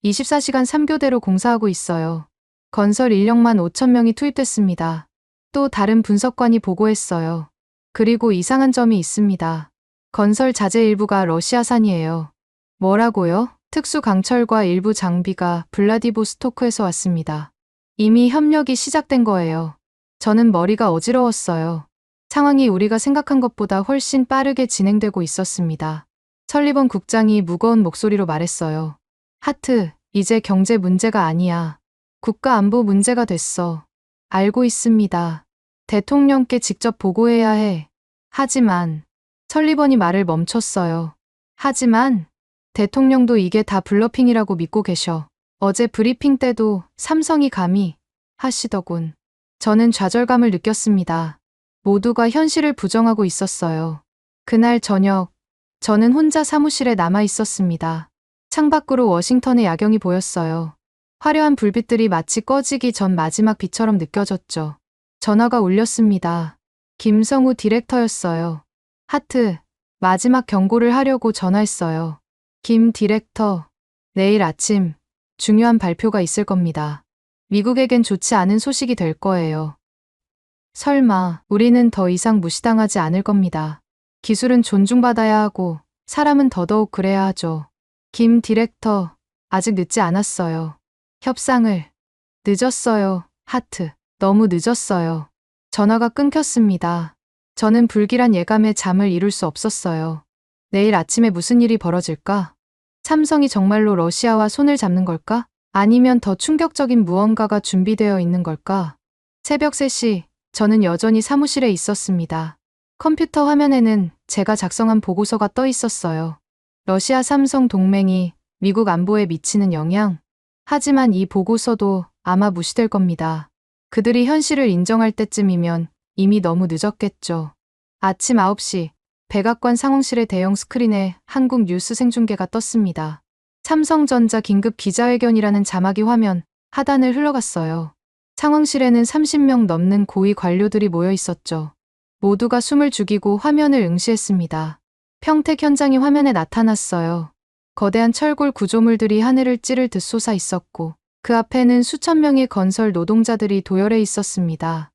24시간 3교대로 공사하고 있어요. 건설 인력만 5천 명이 투입됐습니다. 또 다른 분석관이 보고했어요. 그리고 이상한 점이 있습니다. 건설 자재 일부가 러시아산이에요. 뭐라고요? 특수 강철과 일부 장비가 블라디보스토크에서 왔습니다. 이미 협력이 시작된 거예요. 저는 머리가 어지러웠어요. 상황이 우리가 생각한 것보다 훨씬 빠르게 진행되고 있었습니다. 설리번 국장이 무거운 목소리로 말했어요. 하트, 이제 경제 문제가 아니야. 국가 안보 문제가 됐어. 알고 있습니다. 대통령께 직접 보고해야 해. 하지만, 설리번이 말을 멈췄어요. 하지만, 대통령도 이게 다 블러핑이라고 믿고 계셔. 어제 브리핑 때도 삼성이 감히 하시더군. 저는 좌절감을 느꼈습니다. 모두가 현실을 부정하고 있었어요. 그날 저녁, 저는 혼자 사무실에 남아 있었습니다. 창밖으로 워싱턴의 야경이 보였어요. 화려한 불빛들이 마치 꺼지기 전 마지막 빛처럼 느껴졌죠. 전화가 울렸습니다. 김성우 디렉터였어요. 하트, 마지막 경고를 하려고 전화했어요. 김 디렉터, 내일 아침 중요한 발표가 있을 겁니다. 미국에겐 좋지 않은 소식이 될 거예요. 설마 우리는 더 이상 무시당하지 않을 겁니다. 기술은 존중받아야 하고 사람은 더더욱 그래야 하죠. 김 디렉터, 아직 늦지 않았어요. 협상을. 늦었어요. 하트. 너무 늦었어요. 전화가 끊겼습니다. 저는 불길한 예감에 잠을 이룰 수 없었어요. 내일 아침에 무슨 일이 벌어질까? 삼성이 정말로 러시아와 손을 잡는 걸까? 아니면 더 충격적인 무언가가 준비되어 있는 걸까? 새벽 3시, 저는 여전히 사무실에 있었습니다. 컴퓨터 화면에는 제가 작성한 보고서가 떠 있었어요. 러시아 삼성 동맹이 미국 안보에 미치는 영향? 하지만 이 보고서도 아마 무시될 겁니다. 그들이 현실을 인정할 때쯤이면 이미 너무 늦었겠죠. 아침 9시, 백악관 상황실의 대형 스크린에 한국 뉴스 생중계가 떴습니다. 삼성전자 긴급 기자회견이라는 자막이 화면 하단을 흘러갔어요. 상황실에는 30명 넘는 고위 관료들이 모여 있었죠. 모두가 숨을 죽이고 화면을 응시했습니다. 평택 현장이 화면에 나타났어요. 거대한 철골 구조물들이 하늘을 찌를 듯 솟아 있었고 그 앞에는 수천 명의 건설 노동자들이 도열해 있었습니다.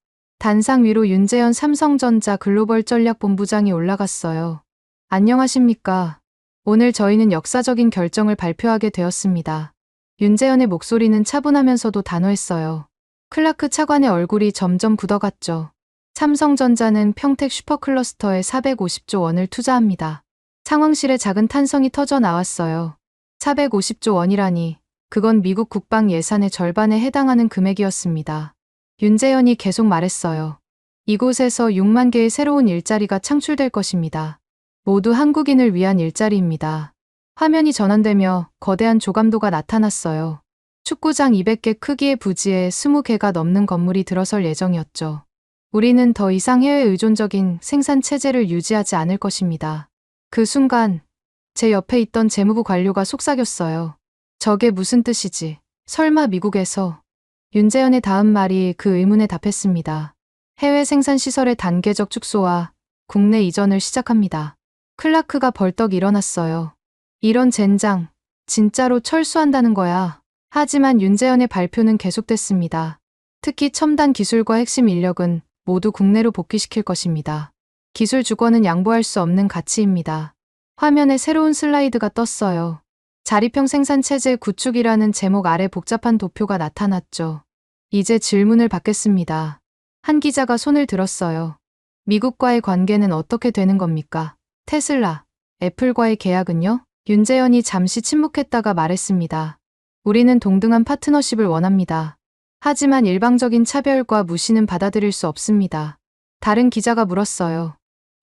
단상 위로 윤재현 삼성전자 글로벌 전략본부장이 올라갔어요. 안녕하십니까. 오늘 저희는 역사적인 결정을 발표하게 되었습니다. 윤재현의 목소리는 차분하면서도 단호했어요. 클라크 차관의 얼굴이 점점 굳어갔죠. 삼성전자는 평택 슈퍼클러스터에 450조 원을 투자합니다. 상황실에 작은 탄성이 터져 나왔어요. 450조 원이라니, 그건 미국 국방 예산의 절반에 해당하는 금액이었습니다. 윤재현이 계속 말했어요. 이곳에서 6만 개의 새로운 일자리가 창출될 것입니다. 모두 한국인을 위한 일자리입니다. 화면이 전환되며 거대한 조감도가 나타났어요. 축구장 200개 크기의 부지에 20개가 넘는 건물이 들어설 예정이었죠. 우리는 더 이상 해외 의존적인 생산 체제를 유지하지 않을 것입니다. 그 순간 제 옆에 있던 재무부 관료가 속삭였어요. 저게 무슨 뜻이지? 설마 미국에서? 윤재현의 다음 말이 그 의문에 답했습니다. 해외 생산 시설의 단계적 축소와 국내 이전을 시작합니다. 클라크가 벌떡 일어났어요. 이런 젠장, 진짜로 철수한다는 거야. 하지만 윤재현의 발표는 계속됐습니다. 특히 첨단 기술과 핵심 인력은 모두 국내로 복귀시킬 것입니다. 기술 주권은 양보할 수 없는 가치입니다. 화면에 새로운 슬라이드가 떴어요. 자립형 생산 체제 구축이라는 제목 아래 복잡한 도표가 나타났죠. 이제 질문을 받겠습니다. 한 기자가 손을 들었어요. 미국과의 관계는 어떻게 되는 겁니까? 테슬라, 애플과의 계약은요? 윤재현이 잠시 침묵했다가 말했습니다. 우리는 동등한 파트너십을 원합니다. 하지만 일방적인 차별과 무시는 받아들일 수 없습니다. 다른 기자가 물었어요.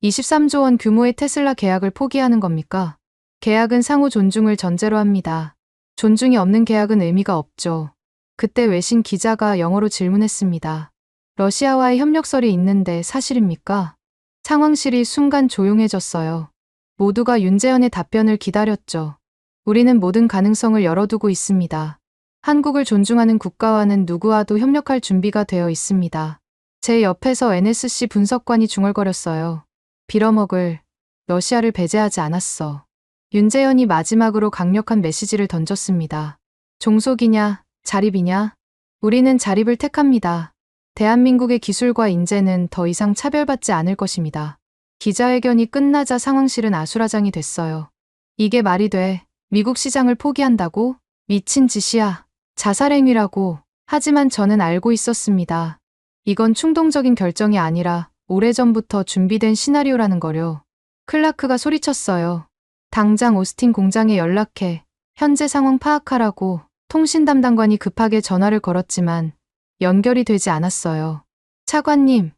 23조 원 규모의 테슬라 계약을 포기하는 겁니까? 계약은 상호 존중을 전제로 합니다. 존중이 없는 계약은 의미가 없죠. 그때 외신 기자가 영어로 질문했습니다. 러시아와의 협력설이 있는데 사실입니까? 상황실이 순간 조용해졌어요. 모두가 윤재현의 답변을 기다렸죠. 우리는 모든 가능성을 열어두고 있습니다. 한국을 존중하는 국가와는 누구와도 협력할 준비가 되어 있습니다. 제 옆에서 NSC 분석관이 중얼거렸어요. 빌어먹을, 러시아를 배제하지 않았어. 윤재현이 마지막으로 강력한 메시지를 던졌습니다. 종속이냐, 자립이냐? 우리는 자립을 택합니다. 대한민국의 기술과 인재는 더 이상 차별받지 않을 것입니다. 기자회견이 끝나자 상황실은 아수라장이 됐어요. 이게 말이 돼. 미국 시장을 포기한다고? 미친 짓이야. 자살행위라고. 하지만 저는 알고 있었습니다. 이건 충동적인 결정이 아니라 오래전부터 준비된 시나리오라는 거요. 클라크가 소리쳤어요. 당장 오스틴 공장에 연락해. 현재 상황 파악하라고. 통신 담당관이 급하게 전화를 걸었지만 연결이 되지 않았어요. 차관님,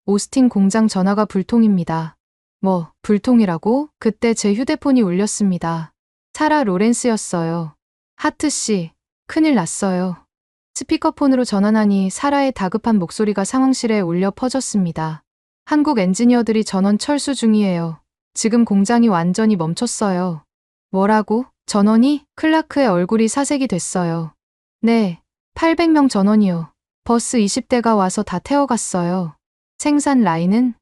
오스틴 공장 전화가 불통입니다. 뭐, 불통이라고? 그때 제 휴대폰이 울렸습니다. 사라 로렌스였어요. 하트씨, 큰일 났어요. 스피커폰으로 전환하니 사라의 다급한 목소리가 상황실에 울려 퍼졌습니다. 한국 엔지니어들이 전원 철수 중이에요. 지금 공장이 완전히 멈췄어요. 뭐라고? 전원이? 클라크의 얼굴이 사색이 됐어요. 네, 800명 전원이요. 버스 20대가 와서 다 태워갔어요. 생산 라인은?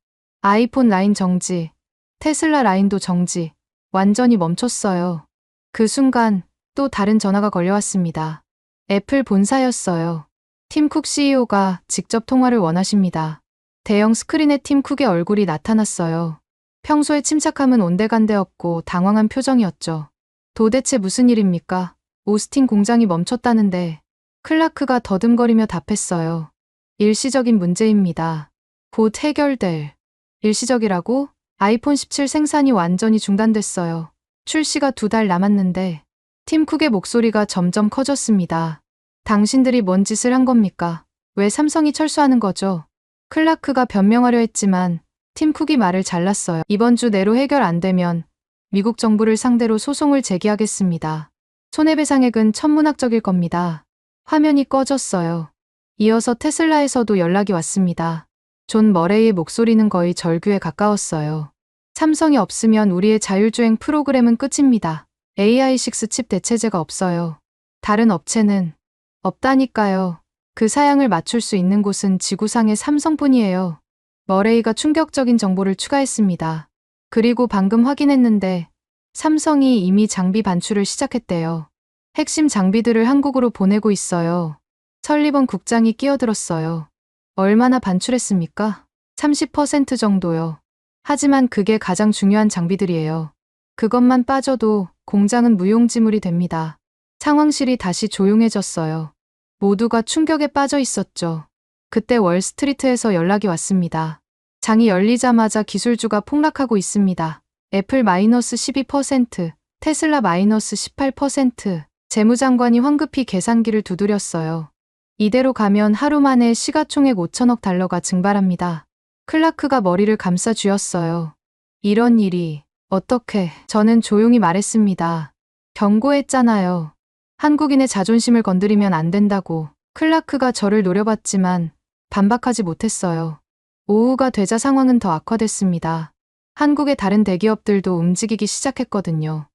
아이폰 라인 정지, 테슬라 라인도 정지, 완전히 멈췄어요. 그 순간 또 다른 전화가 걸려왔습니다. 애플 본사였어요. 팀 쿡 CEO가 직접 통화를 원하십니다. 대형 스크린에 팀 쿡의 얼굴이 나타났어요. 평소의 침착함은 온데간데 없고 당황한 표정이었죠. 도대체 무슨 일입니까? 오스틴 공장이 멈췄다는데. 클라크가 더듬거리며 답했어요. 일시적인 문제입니다. 곧 해결될. 일시적이라고? 아이폰 17 생산이 완전히 중단됐어요. 출시가 2달 남았는데 팀 쿡의 목소리가 점점 커졌습니다. 당신들이 뭔 짓을 한 겁니까? 왜 삼성이 철수하는 거죠? 클라크가 변명하려 했지만 팀 쿡이 말을 잘랐어요. 이번 주 내로 해결 안 되면 미국 정부를 상대로 소송을 제기하겠습니다. 손해배상액은 천문학적일 겁니다. 화면이 꺼졌어요. 이어서 테슬라에서도 연락이 왔습니다. 존 머레이의 목소리는 거의 절규에 가까웠어요. 삼성이 없으면 우리의 자율주행 프로그램은 끝입니다. AI6 칩 대체제가 없어요. 다른 업체는 없다니까요. 그 사양을 맞출 수 있는 곳은 지구상의 삼성뿐이에요. 머레이가 충격적인 정보를 추가했습니다. 그리고 방금 확인했는데 삼성이 이미 장비 반출을 시작했대요. 핵심 장비들을 한국으로 보내고 있어요. 설리번 국장이 끼어들었어요. 얼마나 반출했습니까? 30% 정도요. 하지만 그게 가장 중요한 장비들이에요. 그것만 빠져도 공장은 무용지물이 됩니다. 상황실이 다시 조용해졌어요. 모두가 충격에 빠져 있었죠. 그때 월스트리트에서 연락이 왔습니다. 장이 열리자마자 기술주가 폭락하고 있습니다. 애플 마이너스 12%, 테슬라 마이너스 18%, 재무장관이 황급히 계산기를 두드렸어요. 이대로 가면 하루 만에 시가총액 5천억 달러가 증발합니다. 클라크가 머리를 감싸 쥐었어요. 이런 일이 어떻게? 저는 조용히 말했습니다. 경고했잖아요. 한국인의 자존심을 건드리면 안 된다고. 클라크가 저를 노려봤지만 반박하지 못했어요. 오후가 되자 상황은 더 악화됐습니다. 한국의 다른 대기업들도 움직이기 시작했거든요.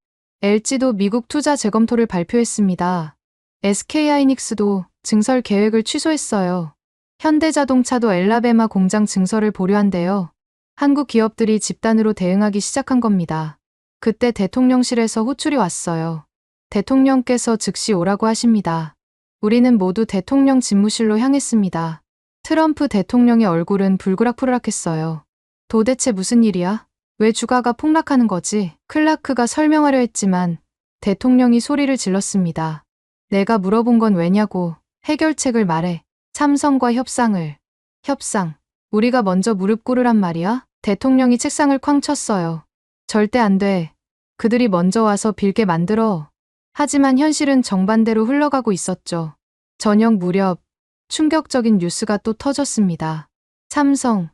LG도 미국 투자 재검토를 발표했습니다. SK하이닉스도 증설 계획을 취소했어요. 현대자동차도 엘라베마 공장 증설을 보류한대요. 한국 기업들이 집단으로 대응하기 시작한 겁니다. 그때 대통령실에서 호출이 왔어요. 대통령께서 즉시 오라고 하십니다. 우리는 모두 대통령 집무실로 향했습니다. 트럼프 대통령의 얼굴은 불그락불락했어요. 도대체 무슨 일이야? 왜 주가가 폭락하는 거지? 클라크가 설명하려 했지만 대통령이 소리를 질렀습니다. 내가 물어본 건 왜냐고. 해결책을 말해. 삼성과 협상을. 협상. 우리가 먼저 무릎 꿇으란 말이야? 대통령이 책상을 쾅 쳤어요. 절대 안 돼. 그들이 먼저 와서 빌게 만들어. 하지만 현실은 정반대로 흘러가고 있었죠. 저녁 무렵 충격적인 뉴스가 또 터졌습니다. 삼성,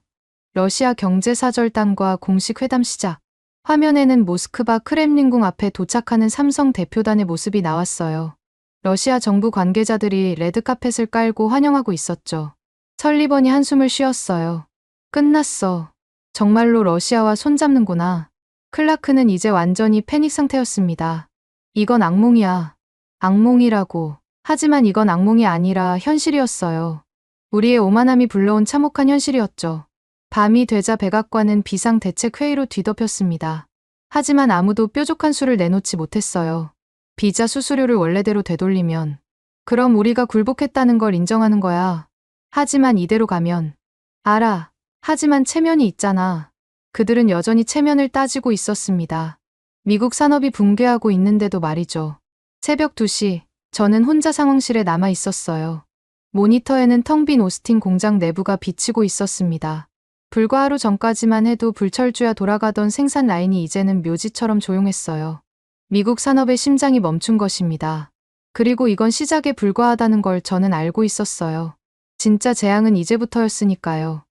러시아 경제사절단과 공식 회담 시작. 화면에는 모스크바 크렘린궁 앞에 도착하는 삼성 대표단의 모습이 나왔어요. 러시아 정부 관계자들이 레드카펫을 깔고 환영하고 있었죠. 설리번이 한숨을 쉬었어요. 끝났어. 정말로 러시아와 손잡는구나. 클라크는 이제 완전히 패닉 상태였습니다. 이건 악몽이야. 악몽이라고. 하지만 이건 악몽이 아니라 현실이었어요. 우리의 오만함이 불러온 참혹한 현실이었죠. 밤이 되자 백악관은 비상대책회의로 뒤덮였습니다. 하지만 아무도 뾰족한 수를 내놓지 못했어요. 비자 수수료를 원래대로 되돌리면 그럼 우리가 굴복했다는 걸 인정하는 거야. 하지만 이대로 가면 알아. 하지만 체면이 있잖아. 그들은 여전히 체면을 따지고 있었습니다. 미국 산업이 붕괴하고 있는데도 말이죠. 새벽 2시 저는 혼자 상황실에 남아 있었어요. 모니터에는 텅 빈 오스틴 공장 내부가 비치고 있었습니다. 불과 하루 전까지만 해도 불철주야 돌아가던 생산 라인이 이제는 묘지처럼 조용했어요. 미국 산업의 심장이 멈춘 것입니다. 그리고 이건 시작에 불과하다는 걸 저는 알고 있었어요. 진짜 재앙은 이제부터였으니까요.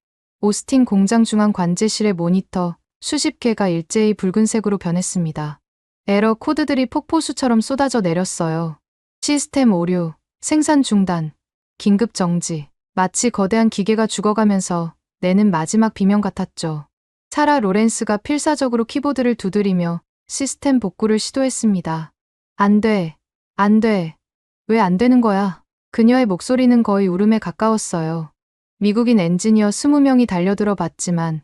오스틴 공장 중앙 관제실의 모니터 수십 개가 일제히 붉은색으로 변했습니다. 에러 코드들이 폭포수처럼 쏟아져 내렸어요. 시스템 오류, 생산 중단, 긴급 정지. 마치 거대한 기계가 죽어가면서 내는 마지막 비명 같았죠. 사라 로렌스가 필사적으로 키보드를 두드리며 시스템 복구를 시도했습니다. 안 돼. 안 돼. 왜 안 되는 거야? 그녀의 목소리는 거의 울음에 가까웠어요. 미국인 엔지니어 20명이 달려들어 봤지만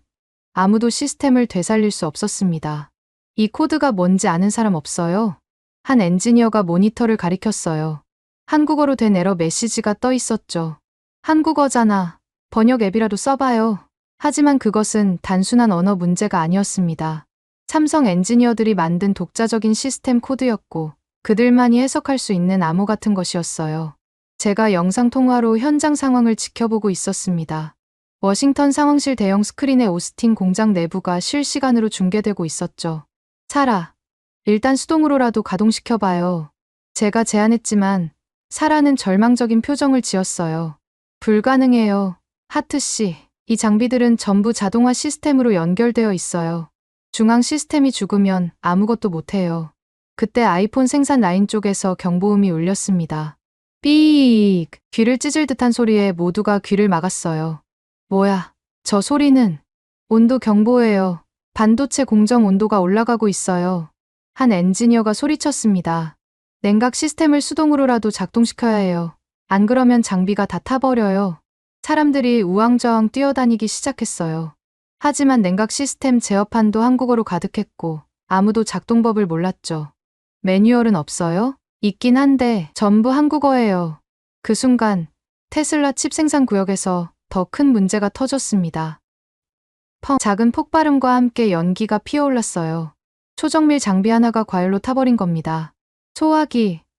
아무도 시스템을 되살릴 수 없었습니다. 이 코드가 뭔지 아는 사람 없어요? 한 엔지니어가 모니터를 가리켰어요. 한국어로 된 에러 메시지가 떠 있었죠. 한국어잖아. 번역 앱이라도 써봐요. 하지만 그것은 단순한 언어 문제가 아니었습니다. 삼성 엔지니어들이 만든 독자적인 시스템 코드였고 그들만이 해석할 수 있는 암호 같은 것이었어요. 제가 영상통화로 현장 상황을 지켜보고 있었습니다. 워싱턴 상황실 대형 스크린에 오스틴 공장 내부가 실시간으로 중계되고 있었죠. 사라, 일단 수동으로라도 가동시켜봐요. 제가 제안했지만 사라는 절망적인 표정을 지었어요. 불가능해요. 하트씨, 이 장비들은 전부 자동화 시스템으로 연결되어 있어요. 중앙 시스템이 죽으면 아무것도 못해요. 그때 아이폰 생산 라인 쪽에서 경보음이 울렸습니다. 삐익! 귀를 찢을 듯한 소리에 모두가 귀를 막았어요. 뭐야, 저 소리는? 온도 경보예요. 반도체 공정 온도가 올라가고 있어요. 한 엔지니어가 소리쳤습니다. 냉각 시스템을 수동으로라도 작동시켜야 해요. 안 그러면 장비가 다 타버려요. 사람들이 우왕좌왕 뛰어다니기 시작했어요. 하지만 냉각 시스템 제어판도 한국어로 가득했고 아무도 작동법을 몰랐죠. 매뉴얼은 없어요? 있긴 한데 전부 한국어예요. 그 순간 테슬라 칩 생산 구역에서 더 큰 문제가 터졌습니다. 작은 폭발음과 함께 연기가 피어올랐어요. 초정밀 장비 하나가 과열로 타버린 겁니다.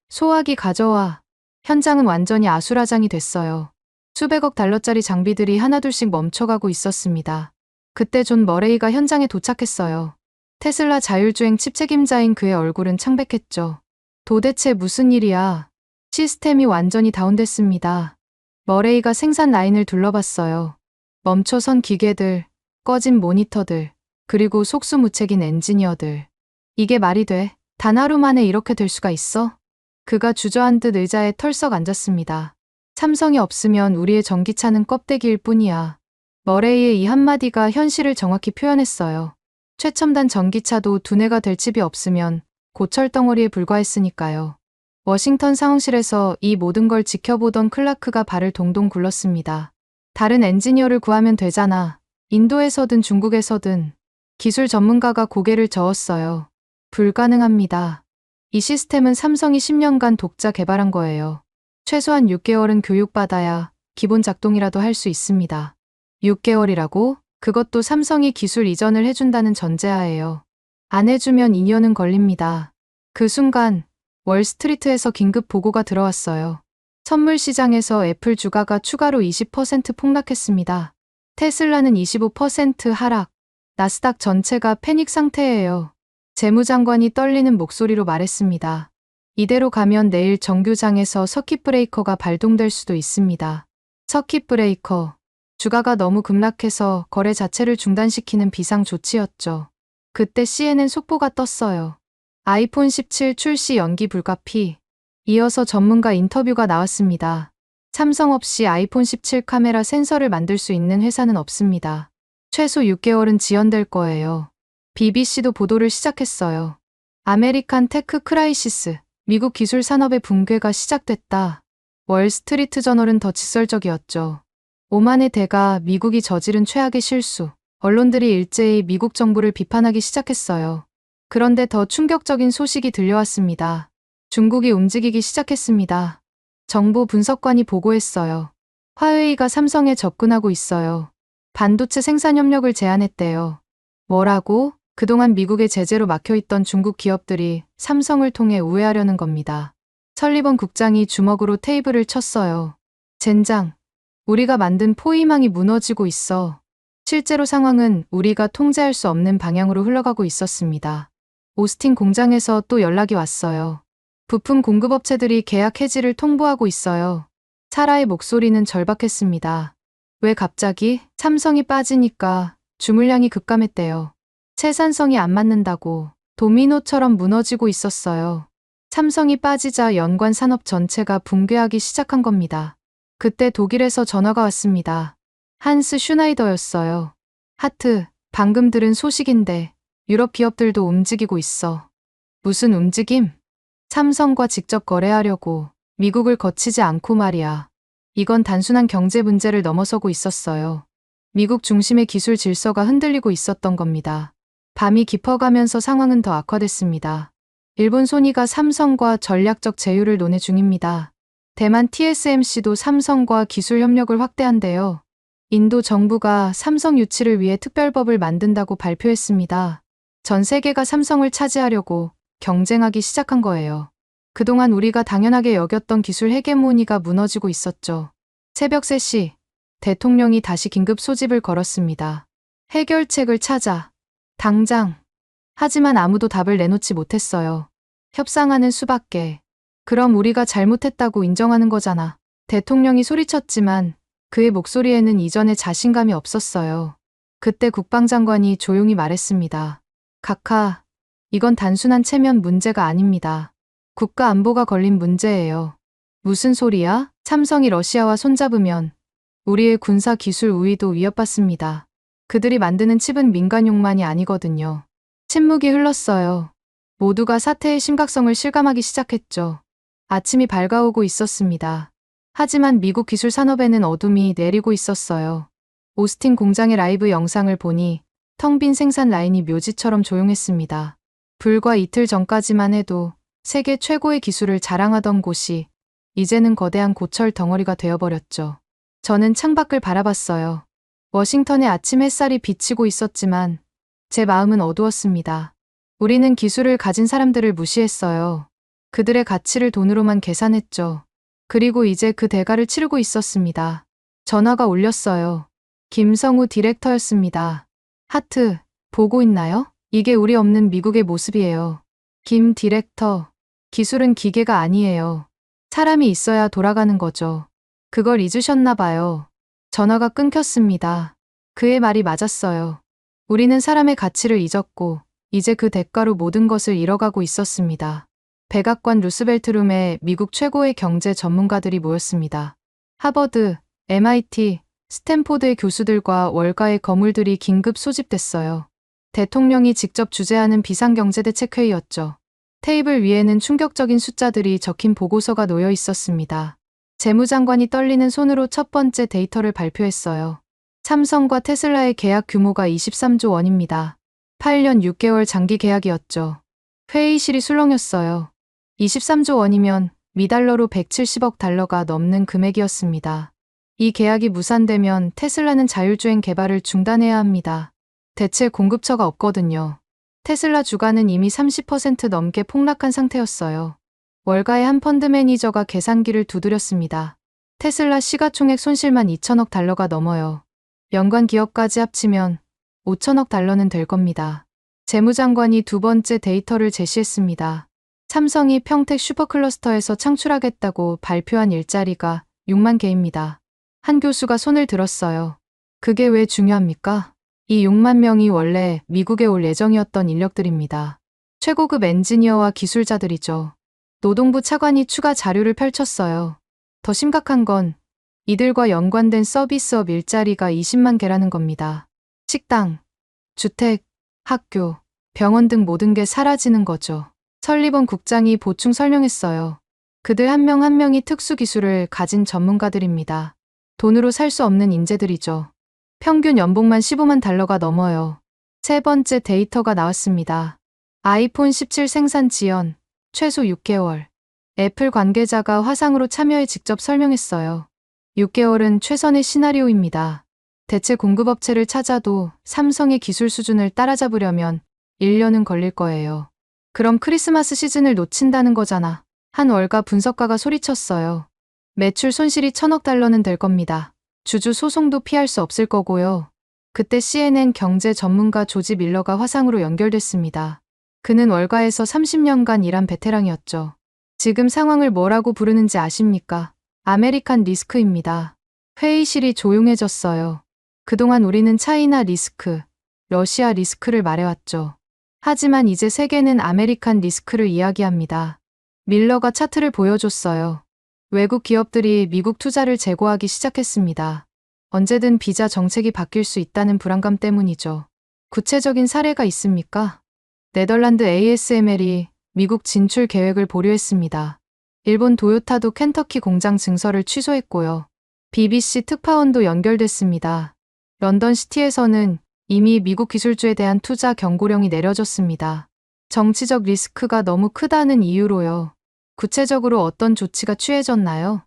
소화기 가져와. 현장은 완전히 아수라장이 됐어요. 수백억 달러짜리 장비들이 하나둘씩 멈춰가고 있었습니다. 그때 존 머레이가 현장에 도착했어요. 테슬라 자율주행 칩 책임자인 그의 얼굴은 창백했죠. 도대체 무슨 일이야? 시스템이 완전히 다운됐습니다. 머레이가 생산 라인을 둘러봤어요. 멈춰선 기계들, 꺼진 모니터들, 그리고 속수무책인 엔지니어들. 이게 말이 돼? 단 하루 만에 이렇게 될 수가 있어? 그가 주저앉듯 의자에 털썩 앉았습니다. 삼성이 없으면 우리의 전기차는 껍데기일 뿐이야. 머레이의 이 한마디가 현실을 정확히 표현했어요. 최첨단 전기차도 두뇌가 될 칩이 없으면 고철 덩어리에 불과했으니까요. 워싱턴 상황실에서 이 모든 걸 지켜보던 클라크가 발을 동동 굴렀습니다. 다른 엔지니어를 구하면 되잖아. 인도에서든 중국에서든. 기술 전문가가 고개를 저었어요. 불가능합니다. 이 시스템은 삼성이 10년간 독자 개발한 거예요. 최소한 6개월은 교육받아야 기본 작동이라도 할 수 있습니다. 6개월이라고? 그것도 삼성이 기술 이전을 해준다는 전제하에요. 안 해주면 2년은 걸립니다. 그 순간 월스트리트에서 긴급 보고가 들어왔어요. 선물 시장에서 애플 주가가 추가로 20% 폭락했습니다. 테슬라는 25% 하락. 나스닥 전체가 패닉 상태예요. 재무장관이 떨리는 목소리로 말했습니다. 이대로 가면 내일 정규장에서 서킷 브레이커가 발동될 수도 있습니다. 서킷 브레이커. 주가가 너무 급락해서 거래 자체를 중단시키는 비상 조치였죠. 그때 CNN 속보가 떴어요. 아이폰 17 출시 연기 불가피. 이어서 전문가 인터뷰가 나왔습니다. 삼성 없이 아이폰 17 카메라 센서를 만들 수 있는 회사는 없습니다. 최소 6개월은 지연될 거예요. BBC도 보도를 시작했어요. 아메리칸 테크 크라이시스. 미국 기술 산업의 붕괴가 시작됐다. 월스트리트 저널은 더 직설적이었죠. 오만의 대가 미국이 저지른 최악의 실수. 언론들이 일제히 미국 정부를 비판하기 시작했어요. 그런데 더 충격적인 소식이 들려왔습니다. 중국이 움직이기 시작했습니다. 정보 분석관이 보고했어요. 화웨이가 삼성에 접근하고 있어요. 반도체 생산 협력을 제안했대요. 뭐라고? 그동안 미국의 제재로 막혀있던 중국 기업들이 삼성을 통해 우회하려는 겁니다. 설리번 국장이 주먹으로 테이블을 쳤어요. 젠장, 우리가 만든 포위망이 무너지고 있어. 실제로 상황은 우리가 통제할 수 없는 방향으로 흘러가고 있었습니다. 오스틴 공장에서 또 연락이 왔어요. 부품 공급업체들이 계약 해지를 통보하고 있어요. 사라의 목소리는 절박했습니다. 왜 갑자기? 삼성이 빠지니까 주물량이 급감했대요. 생산성이 안 맞는다고 도미노처럼 무너지고 있었어요. 삼성이 빠지자 연관 산업 전체가 붕괴하기 시작한 겁니다. 그때 독일에서 전화가 왔습니다. 한스 슈나이더였어요. 하트, 방금 들은 소식인데 유럽 기업들도 움직이고 있어. 무슨 움직임? 삼성과 직접 거래하려고 미국을 거치지 않고 말이야. 이건 단순한 경제 문제를 넘어서고 있었어요. 미국 중심의 기술 질서가 흔들리고 있었던 겁니다. 밤이 깊어가면서 상황은 더 악화됐습니다. 일본 소니가 삼성과 전략적 제휴를 논의 중입니다. 대만 TSMC도 삼성과 기술 협력을 확대한대요. 인도 정부가 삼성 유치를 위해 특별법을 만든다고 발표했습니다. 전 세계가 삼성을 차지하려고 경쟁하기 시작한 거예요. 그동안 우리가 당연하게 여겼던 기술 헤게모니가 무너지고 있었죠. 새벽 3시, 대통령이 다시 긴급 소집을 걸었습니다. 해결책을 찾아. 당장. 하지만 아무도 답을 내놓지 못했어요. 협상하는 수밖에. 그럼 우리가 잘못했다고 인정하는 거잖아. 대통령이 소리쳤지만 그의 목소리에는 이전에 자신감이 없었어요. 그때 국방장관이 조용히 말했습니다. 각하, 이건 단순한 체면 문제가 아닙니다. 국가 안보가 걸린 문제예요. 무슨 소리야? 삼성이 러시아와 손잡으면 우리의 군사 기술 우위도 위협받습니다. 그들이 만드는 칩은 민간용만이 아니거든요. 침묵이 흘렀어요. 모두가 사태의 심각성을 실감하기 시작했죠. 아침이 밝아오고 있었습니다. 하지만 미국 기술 산업에는 어둠이 내리고 있었어요. 오스틴 공장의 라이브 영상을 보니 텅 빈 생산 라인이 묘지처럼 조용했습니다. 불과 이틀 전까지만 해도 세계 최고의 기술을 자랑하던 곳이 이제는 거대한 고철 덩어리가 되어버렸죠. 저는 창밖을 바라봤어요. 워싱턴의 아침 햇살이 비치고 있었지만 제 마음은 어두웠습니다. 우리는 기술을 가진 사람들을 무시했어요. 그들의 가치를 돈으로만 계산했죠. 그리고 이제 그 대가를 치르고 있었습니다. 전화가 울렸어요. 김성우 디렉터였습니다. 하트, 보고 있나요? 이게 우리 없는 미국의 모습이에요. 김 디렉터, 기술은 기계가 아니에요. 사람이 있어야 돌아가는 거죠. 그걸 잊으셨나 봐요. 전화가 끊겼습니다. 그의 말이 맞았어요. 우리는 사람의 가치를 잊었고 이제 그 대가로 모든 것을 잃어가고 있었습니다. 백악관 루스벨트룸에 미국 최고의 경제 전문가들이 모였습니다. 하버드, MIT, 스탠포드의 교수들과 월가의 거물들이 긴급 소집됐어요. 대통령이 직접 주재하는 비상경제대책회의였죠. 테이블 위에는 충격적인 숫자들이 적힌 보고서가 놓여 있었습니다. 재무장관이 떨리는 손으로 첫 번째 데이터를 발표했어요. 삼성과 테슬라의 계약 규모가 23조 원입니다. 8년 6개월 장기 계약이었죠. 회의실이 술렁였어요. 23조 원이면 미달러로 170억 달러가 넘는 금액이었습니다. 이 계약이 무산되면 테슬라는 자율주행 개발을 중단해야 합니다. 대체 공급처가 없거든요. 테슬라 주가는 이미 30% 넘게 폭락한 상태였어요. 월가의 한 펀드 매니저가 계산기를 두드렸습니다. 테슬라 시가총액 손실만 2천억 달러가 넘어요. 연관 기업까지 합치면 5천억 달러는 될 겁니다. 재무장관이 두 번째 데이터를 제시했습니다. 삼성이 평택 슈퍼클러스터에서 창출하겠다고 발표한 일자리가 6만 개입니다. 한 교수가 손을 들었어요. 그게 왜 중요합니까? 이 6만 명이 원래 미국에 올 예정이었던 인력들입니다. 최고급 엔지니어와 기술자들이죠. 노동부 차관이 추가 자료를 펼쳤어요. 더 심각한 건 이들과 연관된 서비스업 일자리가 20만 개라는 겁니다. 식당, 주택, 학교, 병원 등 모든 게 사라지는 거죠. 설리번 국장이 보충 설명했어요. 그들 한 명 한 명이 특수 기술을 가진 전문가들입니다. 돈으로 살 수 없는 인재들이죠. 평균 연봉만 15만 달러가 넘어요. 세 번째 데이터가 나왔습니다. 아이폰 17 생산 지연, 최소 6개월. 애플 관계자가 화상으로 참여해 직접 설명했어요. 6개월은 최선의 시나리오입니다. 대체 공급업체를 찾아도 삼성의 기술 수준을 따라잡으려면 1년은 걸릴 거예요. 그럼 크리스마스 시즌을 놓친다는 거잖아. 한 월가 분석가가 소리쳤어요. 매출 손실이 1,000억 달러는 될 겁니다. 주주 소송도 피할 수 없을 거고요. 그때 CNN 경제 전문가 조지 밀러가 화상으로 연결됐습니다. 그는 월가에서 30년간 일한 베테랑이었죠. 지금 상황을 뭐라고 부르는지 아십니까? 아메리칸 리스크입니다. 회의실이 조용해졌어요. 그동안 우리는 차이나 리스크, 러시아 리스크를 말해왔죠. 하지만 이제 세계는 아메리칸 리스크를 이야기합니다. 밀러가 차트를 보여줬어요. 외국 기업들이 미국 투자를 재고하기 시작했습니다. 언제든 비자 정책이 바뀔 수 있다는 불안감 때문이죠. 구체적인 사례가 있습니까? 네덜란드 ASML이 미국 진출 계획을 보류했습니다. 일본 도요타도 켄터키 공장 증설을 취소했고요. BBC 특파원도 연결됐습니다. 런던 시티에서는 이미 미국 기술주에 대한 투자 경고령이 내려졌습니다. 정치적 리스크가 너무 크다는 이유로요. 구체적으로 어떤 조치가 취해졌나요?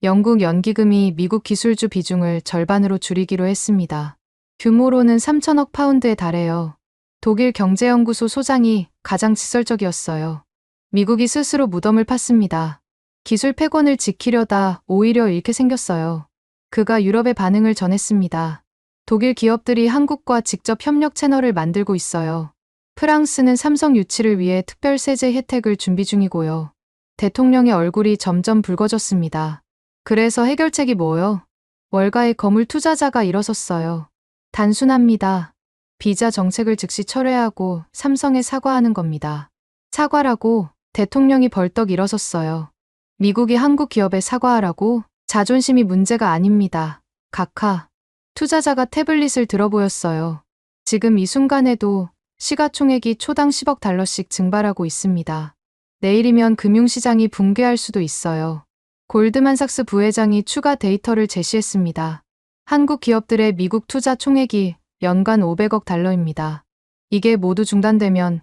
영국 연기금이 미국 기술주 비중을 절반으로 줄이기로 했습니다. 규모로는 3천억 파운드에 달해요. 독일 경제연구소 소장이 가장 직설적이었어요. 미국이 스스로 무덤을 팠습니다. 기술 패권을 지키려다 오히려 잃게 생겼어요. 그가 유럽의 반응을 전했습니다. 독일 기업들이 한국과 직접 협력 채널을 만들고 있어요. 프랑스는 삼성 유치를 위해 특별 세제 혜택을 준비 중이고요. 대통령의 얼굴이 점점 붉어졌습니다. 그래서 해결책이 뭐요? 월가의 거물 투자자가 일어섰어요. 단순합니다. 비자 정책을 즉시 철회하고 삼성에 사과하는 겁니다. 사과라고? 대통령이 벌떡 일어섰어요. 미국이 한국 기업에 사과하라고? 자존심이 문제가 아닙니다. 각하. 투자자가 태블릿을 들어보였어요. 지금 이 순간에도 시가총액이 초당 10억 달러씩 증발하고 있습니다. 내일이면 금융시장이 붕괴할 수도 있어요. 골드만삭스 부회장이 추가 데이터를 제시했습니다. 한국 기업들의 미국 투자 총액이 연간 500억 달러입니다. 이게 모두 중단되면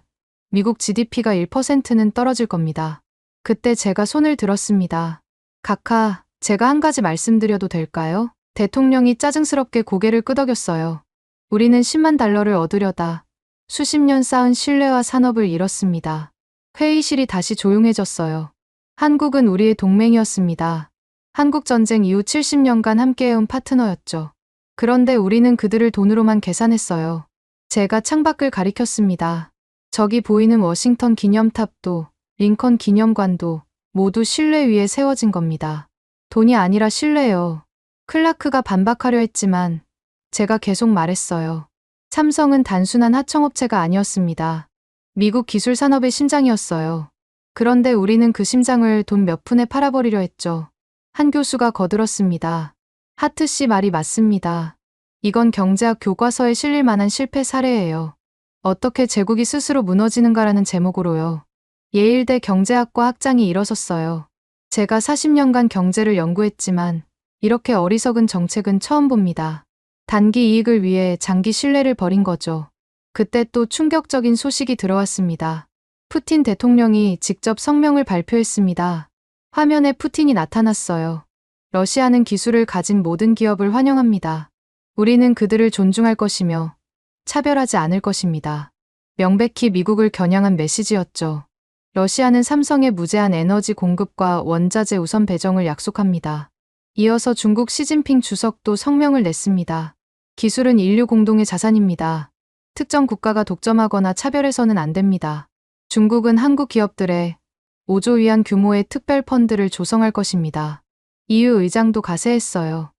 미국 GDP가 1%는 떨어질 겁니다. 그때 제가 손을 들었습니다. 각하, 제가 한 가지 말씀드려도 될까요? 대통령이 짜증스럽게 고개를 끄덕였어요. 우리는 10만 달러를 얻으려다 수십 년 쌓은 신뢰와 산업을 잃었습니다. 회의실이 다시 조용해졌어요. 한국은 우리의 동맹이었습니다. 한국전쟁 이후 70년간 함께해온 파트너였죠. 그런데 우리는 그들을 돈으로만 계산했어요. 제가 창밖을 가리켰습니다. 저기 보이는 워싱턴 기념탑도 링컨 기념관도 모두 신뢰 위에 세워진 겁니다. 돈이 아니라 신뢰요. 클라크가 반박하려 했지만 제가 계속 말했어요. 삼성은 단순한 하청업체가 아니었습니다. 미국 기술 산업의 심장이었어요. 그런데 우리는 그 심장을 돈 몇 푼에 팔아버리려 했죠. 한 교수가 거들었습니다. 하트 씨 말이 맞습니다. 이건 경제학 교과서에 실릴 만한 실패 사례예요. 어떻게 제국이 스스로 무너지는가라는 제목으로요. 예일대 경제학과 학장이 일어섰어요. 제가 40년간 경제를 연구했지만 이렇게 어리석은 정책은 처음 봅니다. 단기 이익을 위해 장기 신뢰를 버린 거죠. 그때 또 충격적인 소식이 들어왔습니다. 푸틴 대통령이 직접 성명을 발표했습니다. 화면에 푸틴이 나타났어요. 러시아는 기술을 가진 모든 기업을 환영합니다. 우리는 그들을 존중할 것이며 차별하지 않을 것입니다. 명백히 미국을 겨냥한 메시지였죠. 러시아는 삼성의 무제한 에너지 공급과 원자재 우선 배정을 약속합니다. 이어서 중국 시진핑 주석도 성명을 냈습니다. 기술은 인류 공동의 자산입니다. 특정 국가가 독점하거나 차별해서는 안 됩니다. 중국은 한국 기업들의 5조 위안 규모의 특별 펀드를 조성할 것입니다. EU 의장도 가세했어요.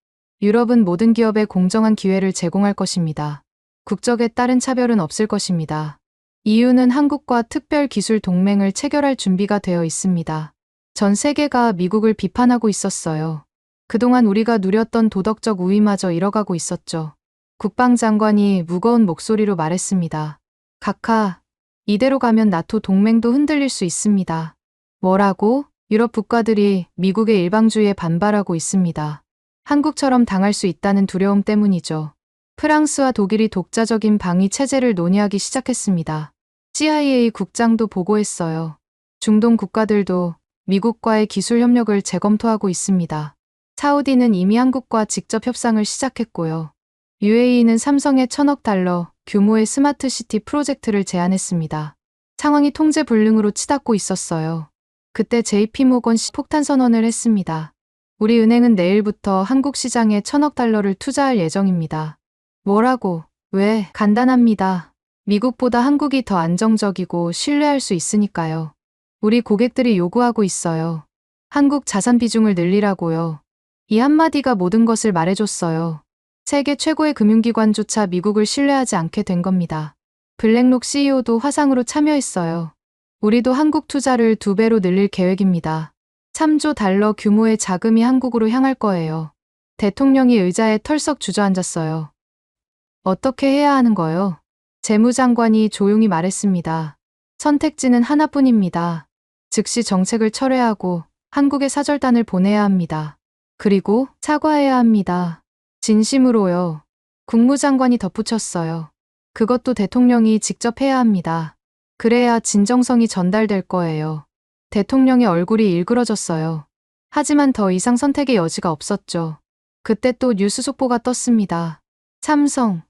유럽은 모든 기업에 공정한 기회를 제공할 것입니다. 국적에 따른 차별은 없을 것입니다. EU는 한국과 특별 기술 동맹을 체결할 준비가 되어 있습니다. 전 세계가 미국을 비판하고 있었어요. 그동안 우리가 누렸던 도덕적 우위마저 잃어가고 있었죠. 국방장관이 무거운 목소리로 말했습니다. 각하, 이대로 가면 나토 동맹도 흔들릴 수 있습니다. 뭐라고? 유럽 국가들이 미국의 일방주의에 반발하고 있습니다. 한국처럼 당할 수 있다는 두려움 때문이죠. 프랑스와 독일이 독자적인 방위 체제를 논의하기 시작했습니다. CIA 국장도 보고했어요. 중동 국가들도 미국과의 기술 협력을 재검토하고 있습니다. 사우디는 이미 한국과 직접 협상을 시작했고요. UAE는 삼성에 1,000억 달러 규모의 스마트시티 프로젝트를 제안했습니다. 상황이 통제불능으로 치닫고 있었어요. 그때 JP모건이 폭탄 선언을 했습니다. 우리 은행은 내일부터 한국 시장에 1,000억 달러를 투자할 예정입니다. 뭐라고? 왜? 간단합니다. 미국보다 한국이 더 안정적이고 신뢰할 수 있으니까요. 우리 고객들이 요구하고 있어요. 한국 자산 비중을 늘리라고요. 이 한마디가 모든 것을 말해줬어요. 세계 최고의 금융기관조차 미국을 신뢰하지 않게 된 겁니다. 블랙록 CEO도 화상으로 참여했어요. 우리도 한국 투자를 2배로 늘릴 계획입니다. 3조 달러 규모의 자금이 한국으로 향할 거예요. 대통령이 의자에 털썩 주저앉았어요. 어떻게 해야 하는 거요? 재무장관이 조용히 말했습니다. 선택지는 하나뿐입니다. 즉시 정책을 철회하고 한국에 사절단을 보내야 합니다. 그리고 사과해야 합니다. 진심으로요. 국무장관이 덧붙였어요. 그것도 대통령이 직접 해야 합니다. 그래야 진정성이 전달될 거예요. 대통령의 얼굴이 일그러졌어요. 하지만 더 이상 선택의 여지가 없었죠. 그때 또 뉴스 속보가 떴습니다. 삼성,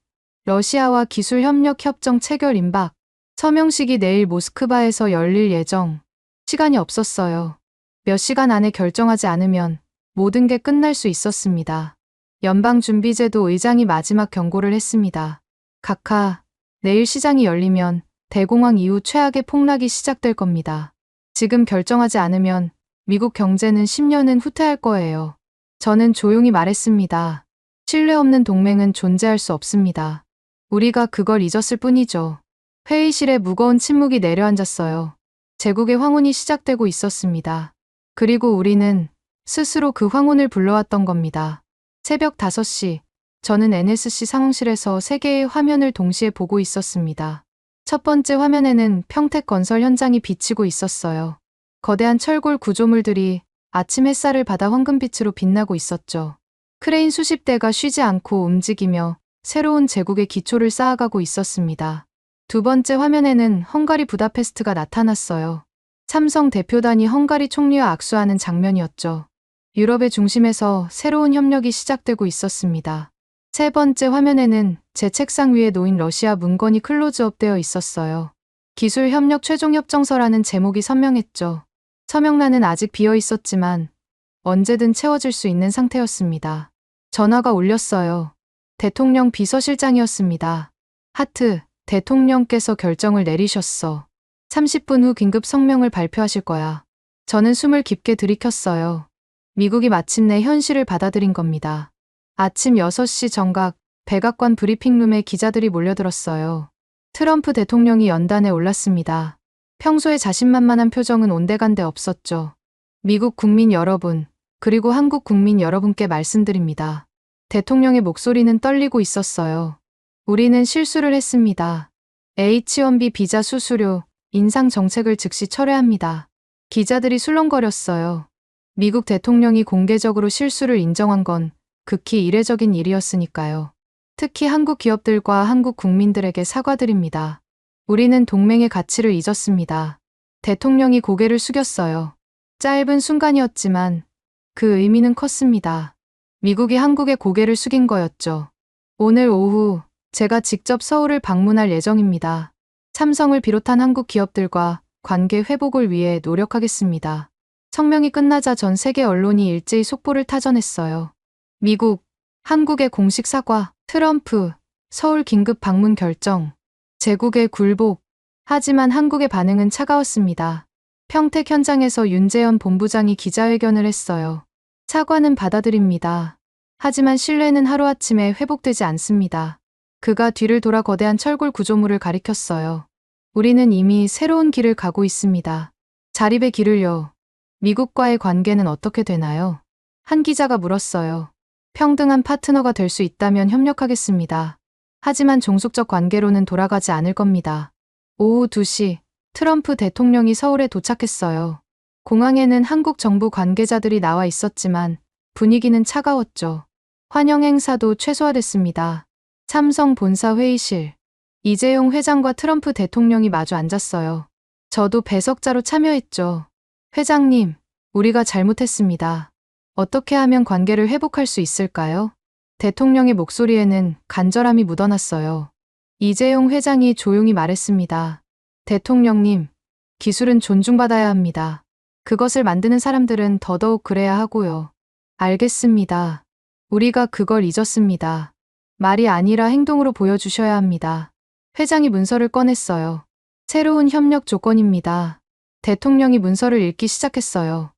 러시아와 기술 협력 협정 체결 임박. 서명식이 내일 모스크바에서 열릴 예정. 시간이 없었어요. 몇 시간 안에 결정하지 않으면 모든 게 끝날 수 있었습니다. 연방준비제도 의장이 마지막 경고를 했습니다. 각하, 내일 시장이 열리면 대공황 이후 최악의 폭락이 시작될 겁니다. 지금 결정하지 않으면 미국 경제는 10년은 후퇴할 거예요. 저는 조용히 말했습니다. 신뢰 없는 동맹은 존재할 수 없습니다. 우리가 그걸 잊었을 뿐이죠. 회의실에 무거운 침묵이 내려앉았어요. 제국의 황혼이 시작되고 있었습니다. 그리고 우리는 스스로 그 황혼을 불러왔던 겁니다. 새벽 5시, 저는 NSC 상황실에서 세 개의 화면을 동시에 보고 있었습니다. 첫 번째 화면에는 평택 건설 현장이 비치고 있었어요. 거대한 철골 구조물들이 아침 햇살을 받아 황금빛으로 빛나고 있었죠. 크레인 수십 대가 쉬지 않고 움직이며 새로운 제국의 기초를 쌓아가고 있었습니다. 두 번째 화면에는 헝가리 부다페스트가 나타났어요. 삼성 대표단이 헝가리 총리와 악수하는 장면이었죠. 유럽의 중심에서 새로운 협력이 시작되고 있었습니다. 세 번째 화면에는 제 책상 위에 놓인 러시아 문건이 클로즈업되어 있었어요. 기술 협력 최종 협정서라는 제목이 선명했죠. 서명란은 아직 비어 있었지만 언제든 채워질 수 있는 상태였습니다. 전화가 울렸어요. 대통령 비서실장이었습니다. 하트, 대통령께서 결정을 내리셨어. 30분 후 긴급 성명을 발표하실 거야. 저는 숨을 깊게 들이켰어요. 미국이 마침내 현실을 받아들인 겁니다. 아침 6시 정각, 백악관 브리핑룸에 기자들이 몰려들었어요. 트럼프 대통령이 연단에 올랐습니다. 평소에 자신만만한 표정은 온데간데 없었죠. 미국 국민 여러분, 그리고 한국 국민 여러분께 말씀드립니다. 대통령의 목소리는 떨리고 있었어요. 우리는 실수를 했습니다. H-1B 비자 수수료, 인상 정책을 즉시 철회합니다. 기자들이 술렁거렸어요. 미국 대통령이 공개적으로 실수를 인정한 건 극히 이례적인 일이었으니까요. 특히 한국 기업들과 한국 국민들에게 사과드립니다. 우리는 동맹의 가치를 잊었습니다. 대통령이 고개를 숙였어요. 짧은 순간이었지만 그 의미는 컸습니다. 미국이 한국의 고개를 숙인 거였죠. 오늘 오후 제가 직접 서울을 방문할 예정입니다. 삼성을 비롯한 한국 기업들과 관계 회복을 위해 노력하겠습니다. 성명이 끝나자 전 세계 언론이 일제히 속보를 타전했어요. 미국, 한국의 공식 사과, 트럼프, 서울 긴급 방문 결정, 제국의 굴복. 하지만 한국의 반응은 차가웠습니다. 평택 현장에서 윤재현 본부장이 기자회견을 했어요. 사과는 받아들입니다. 하지만 신뢰는 하루아침에 회복되지 않습니다. 그가 뒤를 돌아 거대한 철골 구조물을 가리켰어요. 우리는 이미 새로운 길을 가고 있습니다. 자립의 길을요. 미국과의 관계는 어떻게 되나요? 한 기자가 물었어요. 평등한 파트너가 될 수 있다면 협력하겠습니다. 하지만 종속적 관계로는 돌아가지 않을 겁니다. 오후 2시, 트럼프 대통령이 서울에 도착했어요. 공항에는 한국 정부 관계자들이 나와 있었지만 분위기는 차가웠죠. 환영 행사도 최소화됐습니다. 삼성 본사 회의실. 이재용 회장과 트럼프 대통령이 마주 앉았어요. 저도 배석자로 참여했죠. 회장님, 우리가 잘못했습니다. 어떻게 하면 관계를 회복할 수 있을까요? 대통령의 목소리에는 간절함이 묻어났어요. 이재용 회장이 조용히 말했습니다. 대통령님, 기술은 존중받아야 합니다. 그것을 만드는 사람들은 더더욱 그래야 하고요. 알겠습니다. 우리가 그걸 잊었습니다. 말이 아니라 행동으로 보여주셔야 합니다. 회장이 문서를 꺼냈어요. 새로운 협력 조건입니다. 대통령이 문서를 읽기 시작했어요.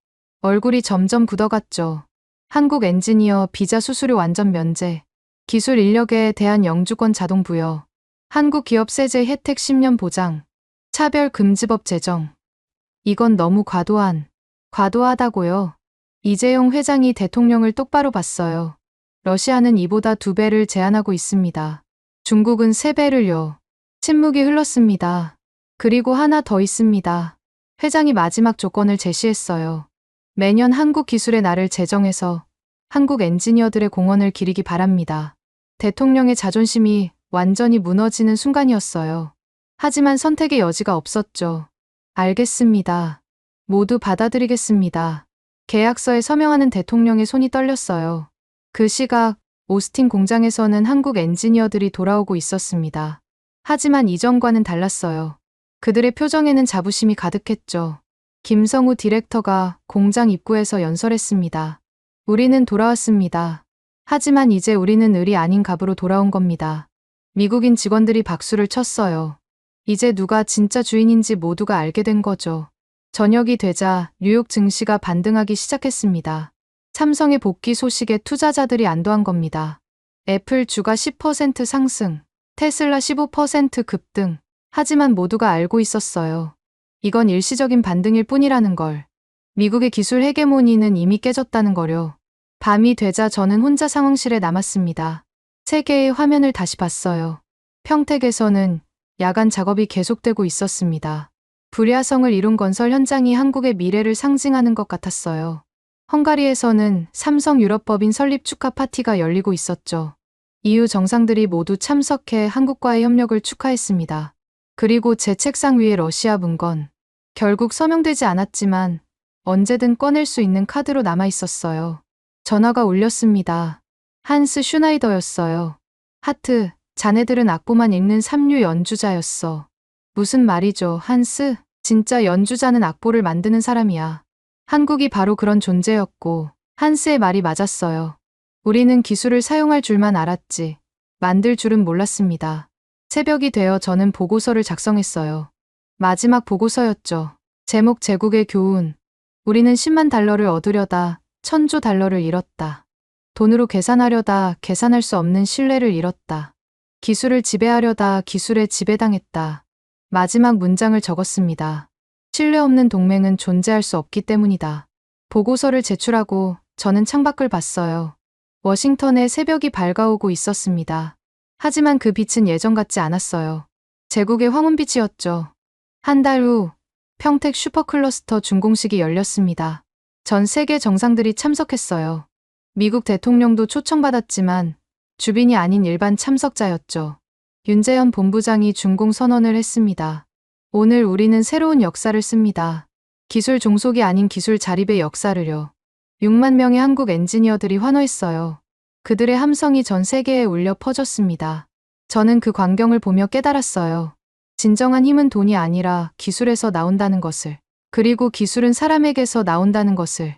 얼굴이 점점 굳어갔죠. 한국 엔지니어 비자 수수료 완전 면제, 기술 인력에 대한 영주권 자동 부여, 한국 기업 세제 혜택 10년 보장, 차별 금지법 제정. 이건 너무 과도하다고요. 이재용 회장이 대통령을 똑바로 봤어요. 러시아는 이보다 2배를 제한하고 있습니다. 중국은 3배를요. 침묵이 흘렀습니다. 그리고 하나 더 있습니다. 회장이 마지막 조건을 제시했어요. 매년 한국 기술의 날을 제정해서 한국 엔지니어들의 공헌을 기리기 바랍니다. 대통령의 자존심이 완전히 무너지는 순간이었어요. 하지만 선택의 여지가 없었죠. 알겠습니다. 모두 받아들이겠습니다. 계약서에 서명하는 대통령의 손이 떨렸어요. 그 시각 오스틴 공장에서는 한국 엔지니어들이 돌아오고 있었습니다. 하지만 이전과는 달랐어요. 그들의 표정에는 자부심이 가득했죠. 김성우 디렉터가 공장 입구에서 연설했습니다. 우리는 돌아왔습니다. 하지만 이제 우리는 을이 아닌 갑으로 돌아온 겁니다. 미국인 직원들이 박수를 쳤어요. 이제 누가 진짜 주인인지 모두가 알게 된 거죠. 저녁이 되자 뉴욕 증시가 반등하기 시작했습니다. 삼성의 복귀 소식에 투자자들이 안도한 겁니다. 애플 주가 10% 상승, 테슬라 15% 급등. 하지만 모두가 알고 있었어요. 이건 일시적인 반등일 뿐이라는 걸. 미국의 기술 헤게모니는 이미 깨졌다는 거요. 밤이 되자 저는 혼자 상황실에 남았습니다. 세 개의 화면을 다시 봤어요. 평택에서는 야간 작업이 계속되고 있었습니다. 불야성을 이룬 건설 현장이 한국의 미래를 상징하는 것 같았어요. 헝가리에서는 삼성 유럽법인 설립 축하 파티가 열리고 있었죠. EU 정상들이 모두 참석해 한국과의 협력을 축하했습니다. 그리고 제 책상 위에 러시아 문건. 결국 서명되지 않았지만 언제든 꺼낼 수 있는 카드로 남아 있었어요. 전화가 울렸습니다. 한스 슈나이더였어요. 하트, 자네들은 악보만 읽는 삼류 연주자였어. 무슨 말이죠, 한스? 진짜 연주자는 악보를 만드는 사람이야. 한국이 바로 그런 존재였고, 한스의 말이 맞았어요. 우리는 기술을 사용할 줄만 알았지, 만들 줄은 몰랐습니다. 새벽이 되어 저는 보고서를 작성했어요. 마지막 보고서였죠. 제목 제국의 교훈. 우리는 10만 달러를 얻으려다 1000조 달러를 잃었다. 돈으로 계산하려다 계산할 수 없는 신뢰를 잃었다. 기술을 지배하려다 기술에 지배당했다. 마지막 문장을 적었습니다. 신뢰 없는 동맹은 존재할 수 없기 때문이다. 보고서를 제출하고 저는 창밖을 봤어요. 워싱턴의 새벽이 밝아오고 있었습니다. 하지만 그 빛은 예전 같지 않았어요. 제국의 황혼빛이었죠. 한 달 후 평택 슈퍼클러스터 준공식이 열렸습니다. 전 세계 정상들이 참석했어요. 미국 대통령도 초청받았지만 주빈이 아닌 일반 참석자였죠. 윤재현 본부장이 준공 선언을 했습니다. 오늘 우리는 새로운 역사를 씁니다. 기술 종속이 아닌 기술 자립의 역사를요. 6만 명의 한국 엔지니어들이 환호했어요. 그들의 함성이 전 세계에 울려 퍼졌습니다. 저는 그 광경을 보며 깨달았어요. 진정한 힘은 돈이 아니라 기술에서 나온다는 것을. 그리고 기술은 사람에게서 나온다는 것을.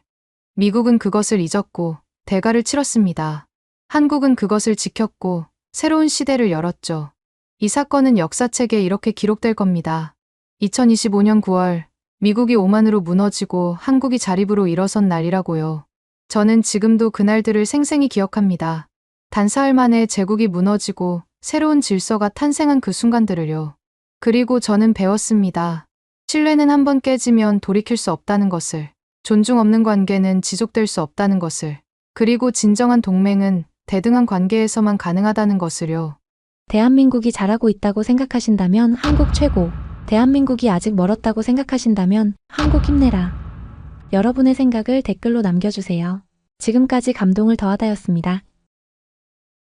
미국은 그것을 잊었고 대가를 치렀습니다. 한국은 그것을 지켰고 새로운 시대를 열었죠. 이 사건은 역사책에 이렇게 기록될 겁니다. 2025년 9월 미국이 오만으로 무너지고 한국이 자립으로 일어선 날이라고요. 저는 지금도 그날들을 생생히 기억합니다. 단사흘 만에 제국이 무너지고 새로운 질서가 탄생한 그 순간들을요. 그리고 저는 배웠습니다. 신뢰는 한번 깨지면 돌이킬 수 없다는 것을. 존중 없는 관계는 지속될 수 없다는 것을. 그리고 진정한 동맹은 대등한 관계에서만 가능하다는 것을요. 대한민국이 잘하고 있다고 생각하신다면 한국 최고. 대한민국이 아직 멀었다고 생각하신다면 한국 힘내라. 여러분의 생각을 댓글로 남겨주세요. 지금까지 감동을 더하다였습니다.